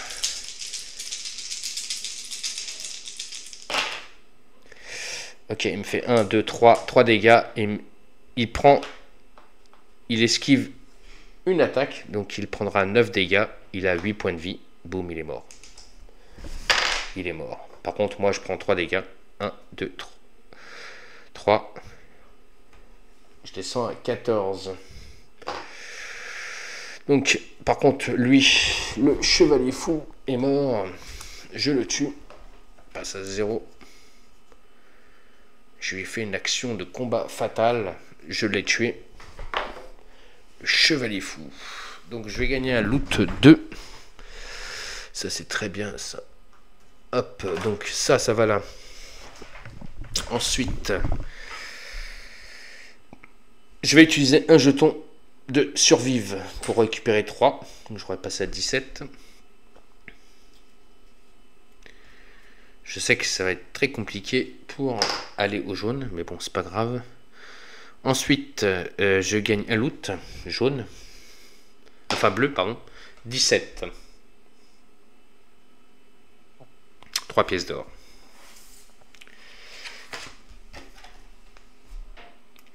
Ok, il me fait 1, 2, 3 dégâts. Et il esquive une attaque. Donc il prendra 9 dégâts. Il a 8 points de vie. Boum, il est mort. Il est mort. Par contre, moi, je prends 3 dégâts. 1, 2, 3. Je descends à 14. Donc, par contre, lui, le chevalier fou est mort. Je le tue. Passe à 0. Je lui ai fait une action de combat fatale. Je l'ai tué. Le chevalier fou. Donc, je vais gagner un loot 2. Ça, c'est très bien, ça. Hop, donc ça va là. Ensuite, je vais utiliser un jeton de survive pour récupérer 3. Donc je vais passer à 17. Je sais que ça va être très compliqué pour aller au jaune, mais bon, c'est pas grave. Ensuite, je gagne un loot jaune. Enfin bleu, pardon. 17. 3 pièces d'or.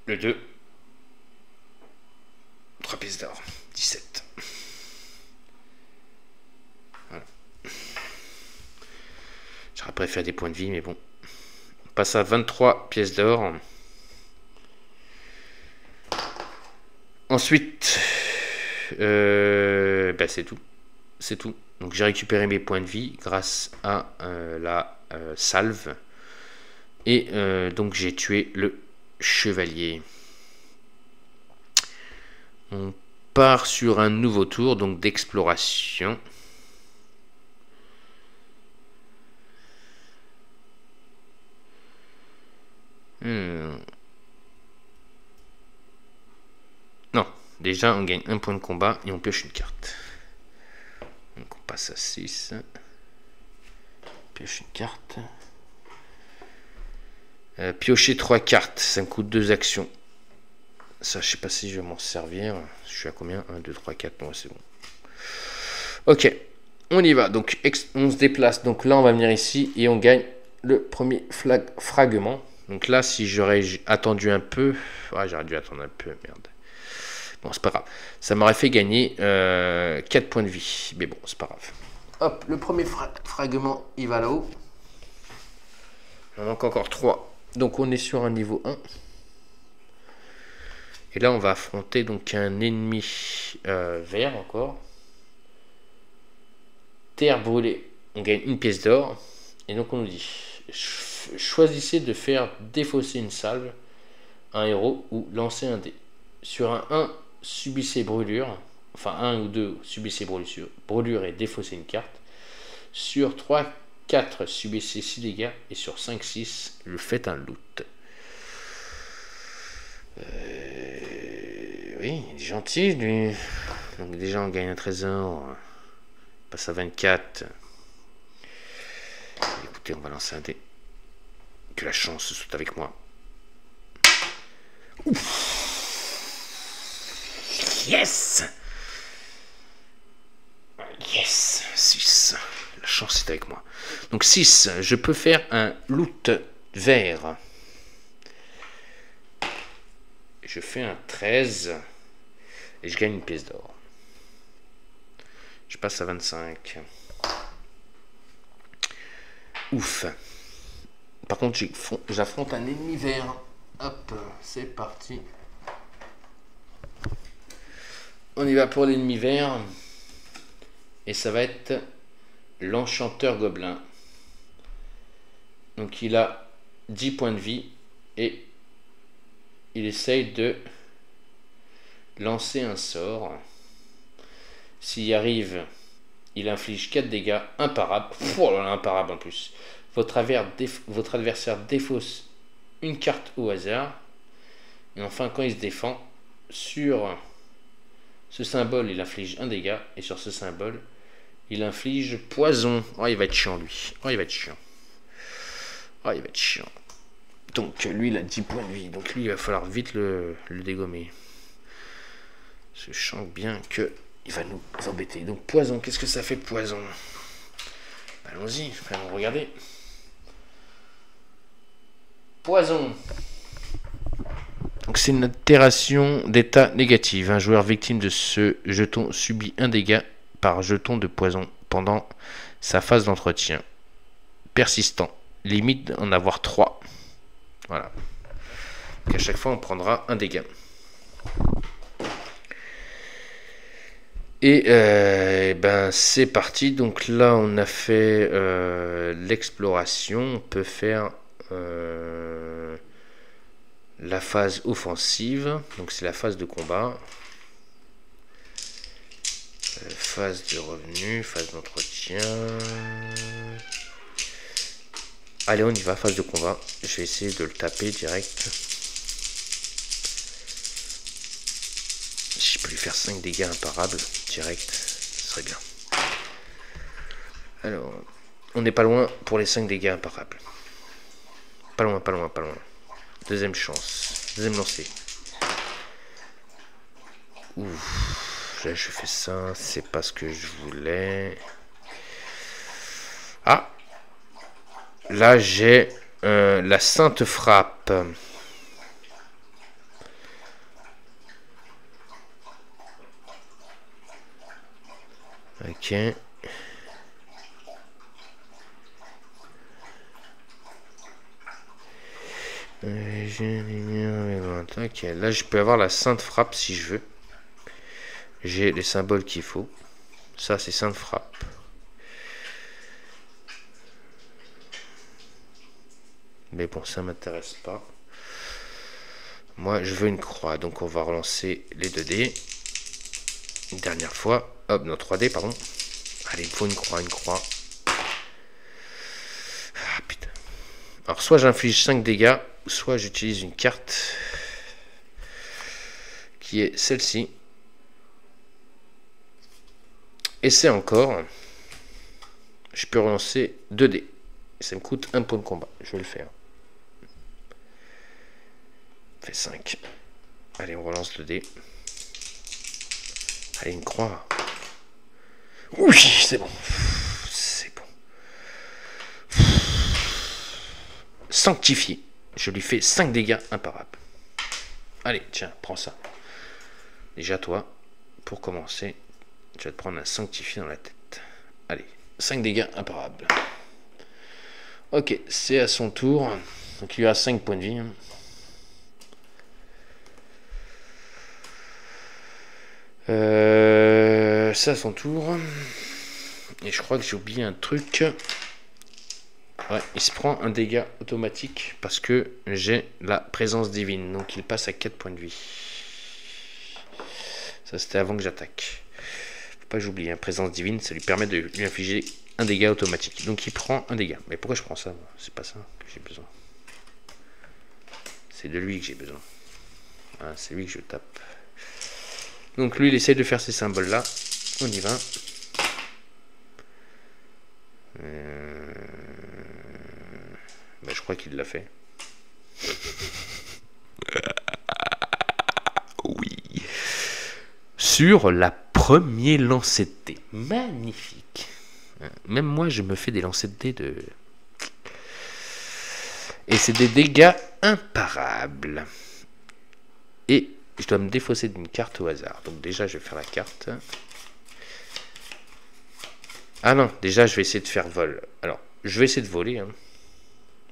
Le 2. 3 pièces d'or. 17. Voilà. J'aurais préféré des points de vie, mais bon. On passe à 23 pièces d'or. Ensuite, c'est tout. C'est tout. Donc j'ai récupéré mes points de vie grâce à la salve. Et donc j'ai tué le chevalier. On part sur un nouveau tour donc d'exploration. Non, déjà on gagne un point de combat et on pioche une carte. Donc on passe à 6. Pioche une carte. Piocher 3 cartes, ça me coûte 2 actions. Ça, je sais pas si je vais m'en servir. Je suis à combien? 1, 2, 3, 4. Non, c'est bon. Ok, on y va. Donc on se déplace. Donc là, on va venir ici et on gagne le premier fragment. Donc là, si j'aurais attendu un peu... Ouais, j'aurais dû attendre un peu, merde. Bon, c'est pas grave. Ça m'aurait fait gagner 4 points de vie. Mais bon, c'est pas grave. Hop, le premier fragment, il va là-haut. Il en manque encore 3. Donc on est sur un niveau 1. Et là, on va affronter donc un ennemi vert encore. Terre brûlée. On gagne une pièce d'or. Et donc on nous dit... Choisissez de faire défausser une salve, un héros ou lancer un dé. Sur un 1, subissez brûlure. Enfin 1 ou 2, subissez brûlure et défaussez une carte. Sur 3, 4, subissez 6 dégâts. Et sur 5, 6, le faites un loot. Oui, il est gentil lui. Donc déjà on gagne un trésor. On passe à 24. Écoutez, on va lancer un dé. Que la chance soit avec moi. Ouf. Yes. Yes. 6. La chance est avec moi. Donc 6. Je peux faire un loot vert. Je fais un 13. Et je gagne une pièce d'or. Je passe à 25. Ouf. Par contre, j'affronte un ennemi vert. Hop, c'est parti. On y va pour l'ennemi vert. Et ça va être l'enchanteur gobelin. Donc il a 10 points de vie. Et il essaye de lancer un sort. S'il y arrive, il inflige 4 dégâts imparables. Oh là là, imparable en plus. Votre adversaire défausse une carte au hasard. Et enfin, quand il se défend, sur ce symbole, il inflige un dégât. Et sur ce symbole, il inflige poison. Oh, il va être chiant, lui. Oh, il va être chiant. Oh, il va être chiant. Donc, lui, il a 10 points de vie. Donc, lui, il va falloir vite le dégommer. Je sens bien que il va nous embêter. Donc, poison. Qu'est-ce que ça fait, poison? Allons-y. Allons regarder. Poison. Donc c'est une altération d'état négative. Un joueur victime de ce jeton subit un dégât par jeton de poison pendant sa phase d'entretien. Persistant. Limite d'en avoir 3. Voilà. Donc à chaque fois on prendra un dégât. Et ben c'est parti. Donc là on a fait l'exploration. On peut faire la phase offensive, donc c'est la phase de combat, phase de revenu, phase d'entretien. Allez, on y va, phase de combat. Je vais essayer de le taper direct. Si je peux lui faire 5 dégâts imparables direct, ce serait bien. Alors, on n'est pas loin pour les 5 dégâts imparables. Pas loin, pas loin, pas loin. Deuxième chance. Deuxième lancer. Ouf. Là, je fais ça. C'est pas ce que je voulais. Ah. Là, j'ai la sainte frappe. Ok. Ok, là je peux avoir la sainte frappe si je veux. J'ai les symboles qu'il faut. Ça c'est sainte frappe. Mais bon, ça m'intéresse pas. Moi je veux une croix. Donc on va relancer les 2D. Une dernière fois. Hop, non, 3D, pardon. Allez, il me faut une croix, une croix. Ah putain. Alors soit j'inflige 5 dégâts, soit j'utilise une carte qui est celle-ci. Et c'est encore. Je peux relancer 2D. Ça me coûte 1 point de combat. Je vais le faire. Fait 5. Allez, on relance le dé. Allez, une croix. Oui, c'est bon. C'est bon. Sanctifié. Je lui fais 5 dégâts imparables. Allez, tiens, prends ça. Déjà, toi, pour commencer, tu vas te prendre un sanctifié dans la tête. Allez, 5 dégâts imparables. Ok, c'est à son tour. Donc, il a 5 points de vie. C'est à son tour. Et je crois que j'ai oublié un truc. Ouais, il se prend un dégât automatique parce que j'ai la présence divine. Donc il passe à 4 points de vie. Ça c'était avant que j'attaque. Faut pas que j'oublie, hein. Présence divine, ça lui permet de lui infliger un dégât automatique. Donc il prend un dégât. Mais pourquoi je prends ça? C'est pas ça que j'ai besoin. C'est de lui que j'ai besoin. Ah, c'est lui que je tape. Donc lui il essaie de faire ces symboles là. On y va. Ben, je crois qu'il l'a fait. Oui. Sur la première lancée de dés. Magnifique. Même moi, je me fais des lancers de dés de... Et c'est des dégâts imparables. Et je dois me défausser d'une carte au hasard. Donc déjà, je vais faire la carte. Ah non, déjà, je vais essayer de faire vol. Alors, je vais essayer de voler. Hein.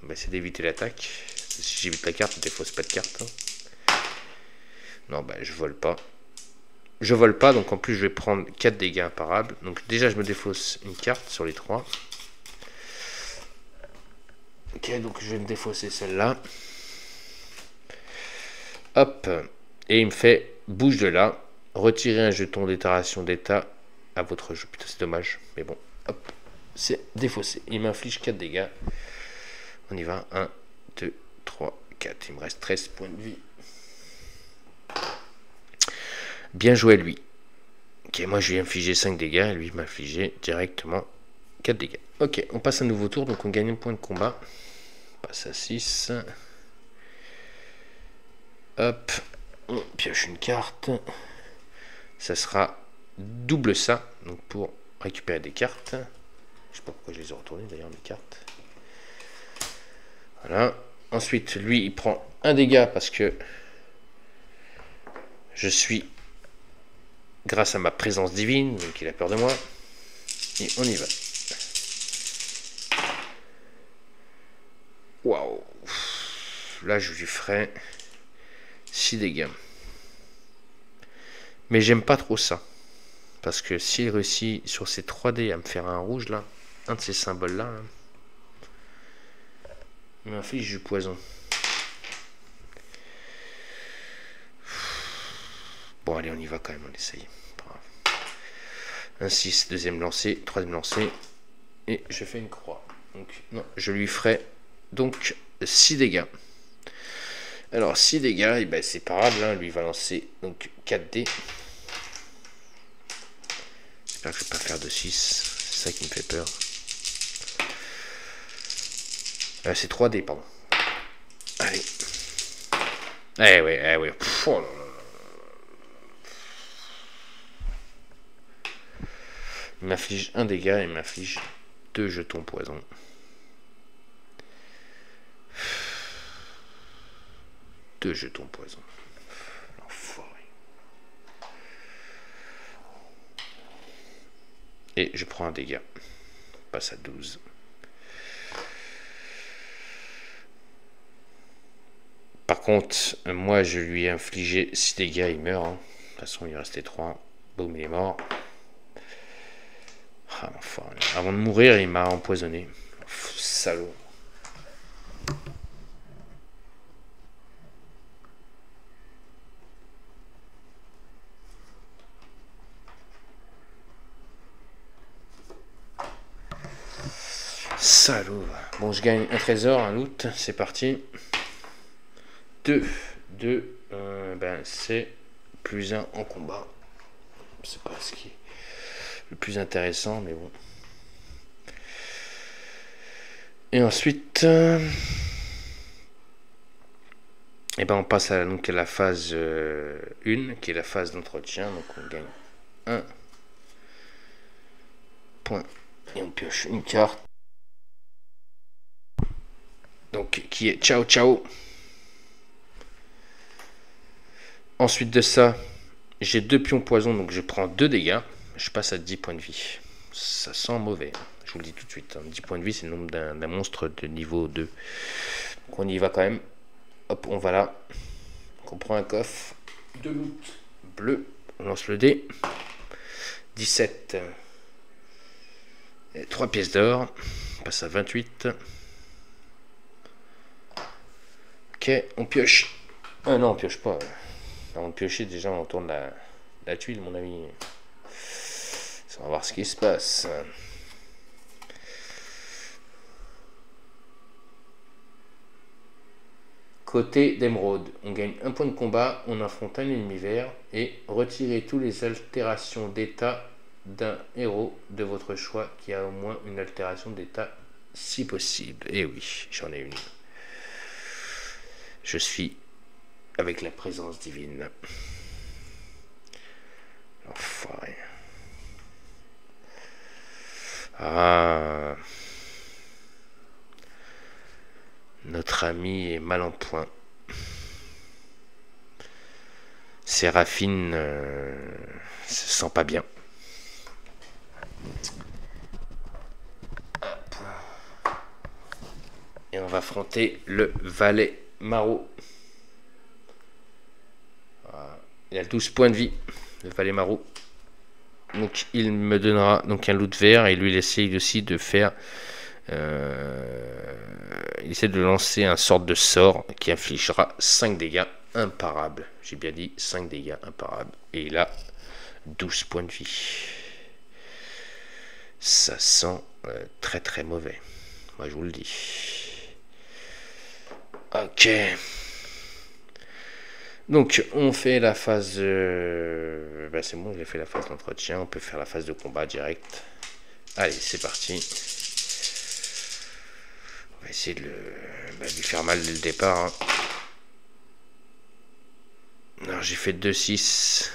On va essayer d'éviter l'attaque. Si j'évite la carte, je défausse pas de carte. Hein. Non, bah, je vole pas. Je vole pas, donc en plus, je vais prendre 4 dégâts imparables. Donc déjà, je me défausse une carte sur les 3. Ok, donc je vais me défausser celle-là. Hop. Et il me fait, bouge de là. Retirez un jeton d'itération d'état à votre jeu. Putain, c'est dommage. Mais bon, hop. C'est défaussé. Il m'inflige 4 dégâts. On y va. 1, 2, 3, 4. Il me reste 13 points de vie. Bien joué, lui. Ok, moi, je lui ai infligé 5 dégâts. Lui, il m'a infligé directement 4 dégâts. Ok, on passe un nouveau tour. Donc, on gagne un point de combat. On passe à 6. Hop. On pioche une carte. Ça sera double ça. Donc, pour récupérer des cartes. Je sais pas pourquoi je les ai retournées, d'ailleurs, mes cartes. Voilà. Ensuite, lui, il prend un dégât parce que je suis grâce à ma présence divine, donc il a peur de moi. Et on y va. Waouh. Là, je lui ferai 6 dégâts. Mais j'aime pas trop ça. Parce que s'il réussit sur ces 3 dés à me faire un rouge, là, un de ces symboles-là, là, il m'inflige du poison. Bon, allez, on y va quand même, on essaye. Un 6, deuxième lancé, troisième lancé. Et je fais une croix. Donc, non, je lui ferai donc 6 dégâts. Alors, 6 dégâts, et ben, c'est pas grave, hein, lui va lancer donc 4 dés. J'espère que je vais pas faire de 6. C'est ça qui me fait peur. C'est 3 dés, pardon. Allez. Eh oui, eh oui. Pff, oh là là. Il m'inflige un dégât et il m'inflige 2 jetons poison. Deux jetons poison. L'enfoiré. Et je prends un dégât. On passe à 12. Par contre, moi je lui ai infligé 6 dégâts, il meurt. Hein. De toute façon, il restait 3. Boum, il est mort. Ah, l'enfoiré. Avant de mourir, il m'a empoisonné. Salaud. Salaud. Bon, je gagne un trésor, un loot. C'est parti. 2. Ben, c'est plus 1 en combat. C'est pas ce qui est le plus intéressant, mais bon. Et ensuite, et ben on passe à, donc, à la phase 1, qui est la phase d'entretien. Donc on gagne 1 point. Et on pioche une carte. Donc qui est ciao ciao. Ensuite de ça, j'ai 2 pions poison, donc je prends 2 dégâts. Je passe à 10 points de vie. Ça sent mauvais, je vous le dis tout de suite. 10 points de vie, c'est le nombre d'un monstre de niveau 2. Donc on y va quand même. Hop, on va là. Donc on prend un coffre. 2 loot bleu. On lance le dé. 17. Et 3 pièces d'or. On passe à 28. Ok, on pioche. Ah non, on pioche pas. Avant de piocher, déjà on tourne la tuile, mon ami. On va voir ce qui se passe. Côté d'émeraude, on gagne un point de combat, on affronte un ennemi vert et retirez tous les altérations d'état d'un héros de votre choix qui a au moins une altération d'état si possible. Et oui, j'en ai une. Je suis avec la présence divine. Enfoiré. Ah. Notre ami est mal en point. Séraphine se sent pas bien. Et on va affronter le valet maraud. Voilà. Il a 12 points de vie, le valet maraud. Donc il me donnera donc un loot vert et lui il essaye aussi de faire... il essaie de lancer un sorte de sort qui infligera 5 dégâts imparables. J'ai bien dit 5 dégâts imparables. Et il a 12 points de vie. Ça sent très très mauvais. Moi je vous le dis. Ok. Donc on fait la phase... c'est bon, j'ai fait la phase d'entretien. On peut faire la phase de combat direct. Allez, c'est parti. On va essayer de lui faire mal dès le départ. Hein. Alors j'ai fait 2-6.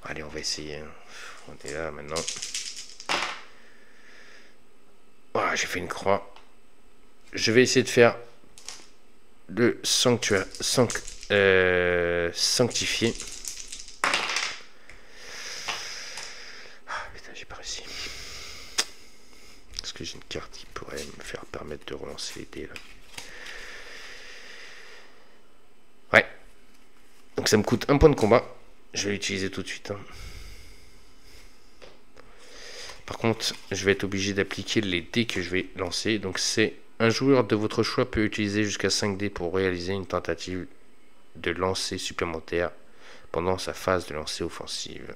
Allez, on va essayer. On est là maintenant. Voilà, j'ai fait une croix. Je vais essayer de faire le sanctuaire sanctifié. Ah putain, j'ai pas réussi. Est-ce que j'ai une carte qui pourrait me faire permettre de relancer les dés là? Ouais. Donc ça me coûte un point de combat. Je vais l'utiliser tout de suite. Hein. Par contre, je vais être obligé d'appliquer les dés que je vais lancer. Donc c'est un joueur de votre choix peut utiliser jusqu'à 5 dés pour réaliser une tentative de lancer supplémentaire pendant sa phase de lancer offensive.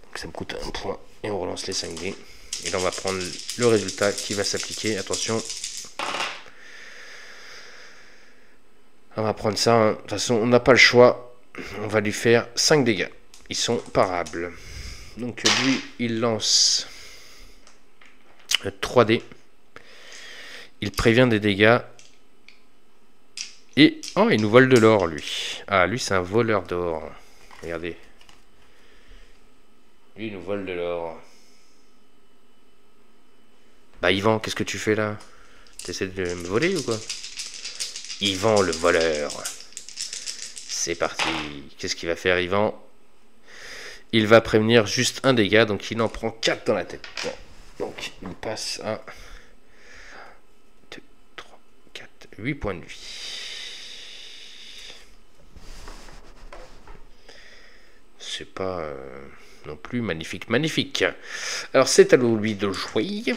Donc ça me coûte un point et on relance les 5 dés. Et là on va prendre le résultat qui va s'appliquer. Attention. On va prendre ça. Hein. De toute façon, on n'a pas le choix. On va lui faire 5 dégâts. Ils sont parables. Donc lui, il lance 3 dés. Il prévient des dégâts. Et... oh, il nous vole de l'or, lui. Ah, lui, c'est un voleur d'or. Regardez. Lui, il nous vole de l'or. Bah, Yvan, qu'est-ce que tu fais là? T'essaies de me voler ou quoi? Yvan, le voleur. C'est parti. Qu'est-ce qu'il va faire, Yvan? Il va prévenir juste un dégât, donc il en prend 4 dans la tête. Bon. Donc, il passe à 2, 3, 4, 8 points de vie. C'est pas non plus magnifique, magnifique. Alors, c'est à lui de jouer.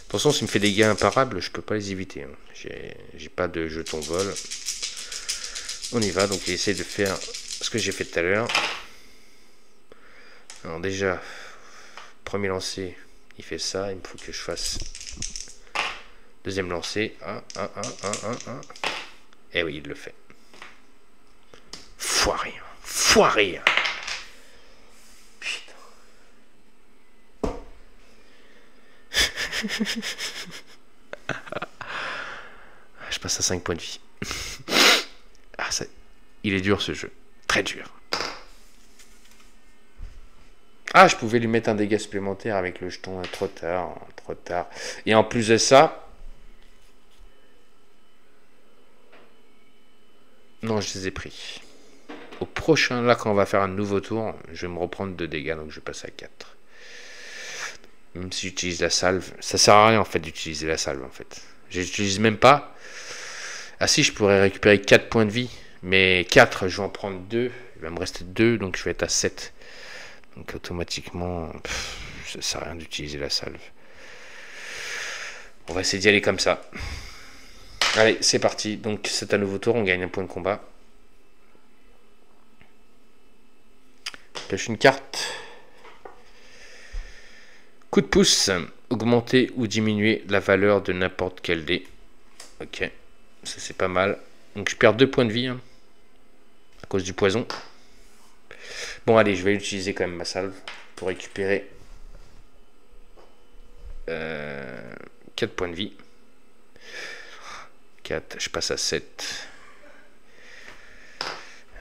Attention, s'il me fait des dégâts imparables, je peux pas les éviter. Hein. J'ai pas de jeton vol. On y va, donc il essaie de faire ce que j'ai fait tout à l'heure. Alors déjà, premier lancer, il fait ça. Il me faut que je fasse deuxième lancer. 1. Et oui, il le fait. Foiré. Foiré. Putain. Je passe à 5 points de vie. Ah, ça, il est dur ce jeu. Très dur. Ah, je pouvais lui mettre un dégât supplémentaire avec le jeton. Trop tard. Trop tard. Et en plus de ça... non, je les ai pris. Au prochain, là, quand on va faire un nouveau tour, je vais me reprendre 2 dégâts, donc je vais passer à 4. Même si j'utilise la salve. Ça sert à rien, en fait, d'utiliser la salve, en fait. Je l'utilise même pas. Ah si, je pourrais récupérer 4 points de vie. Mais 4, je vais en prendre 2. Il va me rester 2, donc je vais être à 7. Donc automatiquement, ça sert à rien d'utiliser la salve. On va essayer d'y aller comme ça. Allez, c'est parti. Donc c'est un nouveau tour, on gagne un point de combat. Pêche une carte. Coup de pouce. Augmenter ou diminuer la valeur de n'importe quel dé. Ok, ça c'est pas mal. Donc je perds 2 points de vie hein, à cause du poison. Bon allez, je vais utiliser quand même ma salve pour récupérer 4 points de vie. 4, je passe à 7.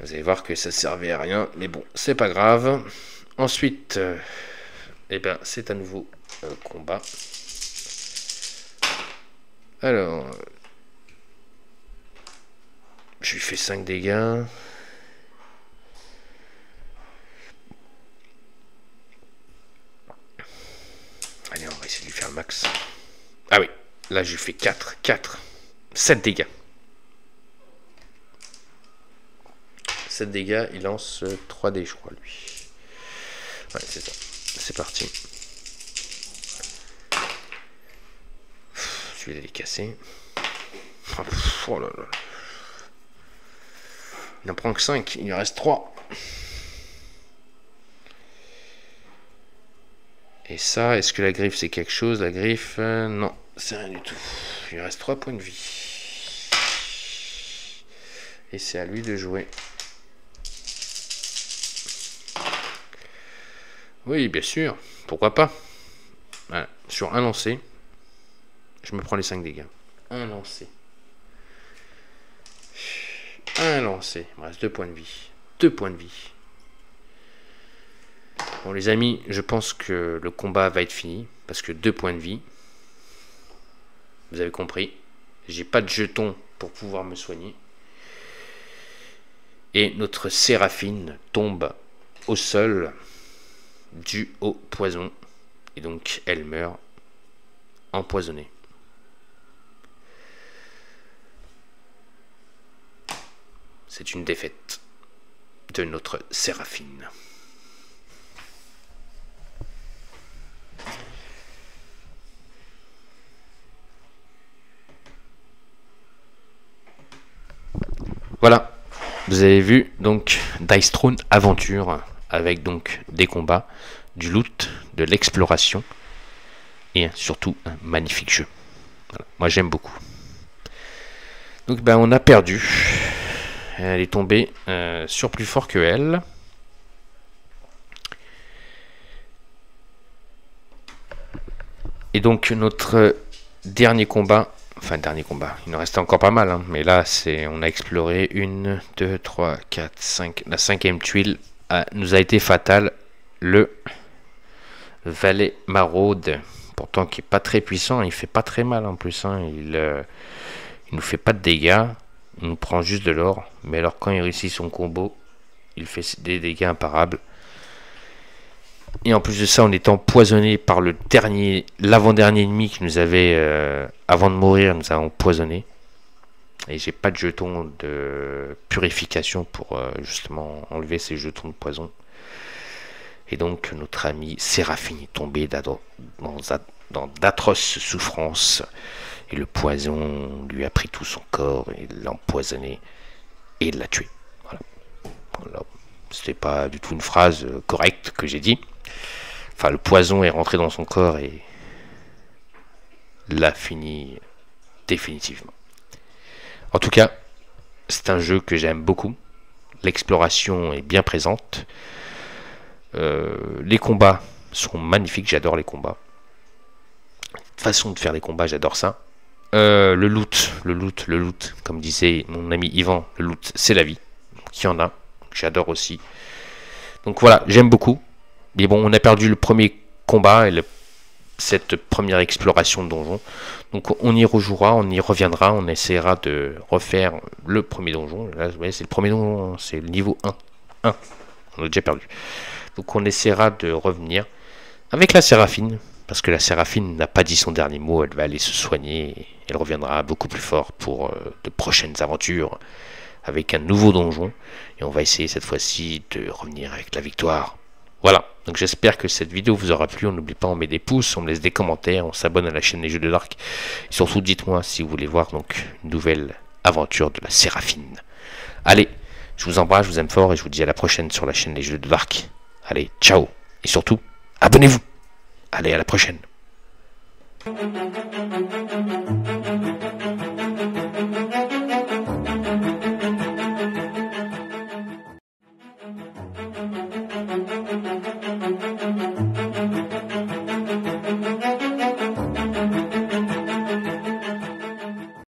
Vous allez voir que ça servait à rien, mais bon, c'est pas grave. Ensuite, eh ben, c'est à nouveau combat. Alors, je lui fais 5 dégâts. Allez, on va essayer de lui faire le max. Ah oui, là je lui fais 4, 7 dégâts. 7 dégâts, il lance 3 dés, je crois, lui. Ouais, c'est ça. C'est parti. Celui-là, il est cassé. Oh là là. Il n'en prend que 5, il lui reste 3. Et ça, est-ce que la griffe c'est quelque chose? La griffe, non, c'est rien du tout. Il lui reste 3 points de vie. Et c'est à lui de jouer. Oui, bien sûr, pourquoi pas. Voilà. Sur un lancer, je me prends les 5 dégâts. Un lancer. Un lancer. Il me reste 2 points de vie. 2 points de vie. Bon les amis, je pense que le combat va être fini. Parce que 2 points de vie. Vous avez compris. J'ai pas de jetons pour pouvoir me soigner. Et notre Séraphine tombe au sol dû au poison. Et donc elle meurt empoisonnée. C'est une défaite de notre Séraphine. Voilà, vous avez vu donc Dice Throne Aventure avec donc des combats, du loot, de l'exploration et surtout un magnifique jeu. Voilà. Moi j'aime beaucoup. Donc ben on a perdu. Elle est tombée sur plus fort que elle. Et donc notre dernier combat. Enfin, dernier combat. Il nous restait encore pas mal, hein, mais là, on a exploré 1, 2, 3, 4, 5. La 5e tuile nous a été fatale. Le Valet Maraude. Pourtant, qui est pas très puissant. Il fait pas très mal en plus. Hein, il nous fait pas de dégâts. Il nous prend juste de l'or. Mais alors, quand il réussit son combo, il fait des dégâts imparables. Et en plus de ça, on est empoisonné par l'avant-dernier ennemi qui nous avait, avant de mourir, nous a empoisonné. Et j'ai pas de jetons de purification pour justement enlever ces jetons de poison. Et donc notre ami Séraphine est tombé dans d'atroces souffrances. Et le poison lui a pris tout son corps, et l'a empoisonné et l'a tué. Voilà. C'était pas du tout une phrase correcte que j'ai dit. Enfin, le poison est rentré dans son corps et l'a fini définitivement. En tout cas, c'est un jeu que j'aime beaucoup. L'exploration est bien présente. Les combats sont magnifiques. J'adore les combats. Façon de faire les combats, j'adore ça. Le loot, comme disait mon ami Yvan, le loot, c'est la vie. Donc, il y en a. J'adore aussi. Donc voilà, j'aime beaucoup. Mais bon, on a perdu le premier combat et cette première exploration de donjon. Donc on y rejouera, on y reviendra, on essaiera de refaire le premier donjon. Là, vous voyez, c'est le premier donjon, c'est le niveau 1. On a déjà perdu. Donc on essaiera de revenir avec la Séraphine. Parce que la Séraphine n'a pas dit son dernier mot, elle va aller se soigner. Et elle reviendra beaucoup plus fort pour de prochaines aventures. Avec un nouveau donjon. Et on va essayer cette fois-ci de revenir avec la victoire. Voilà, donc j'espère que cette vidéo vous aura plu. On n'oublie pas, on met des pouces, on me laisse des commentaires, on s'abonne à la chaîne Les Jeux de Dark. Et surtout, dites-moi si vous voulez voir donc une nouvelle aventure de la Séraphine. Allez, je vous embrasse, je vous aime fort et je vous dis à la prochaine sur la chaîne Les Jeux de Dark. Allez, ciao. Et surtout, abonnez-vous. Allez, à la prochaine.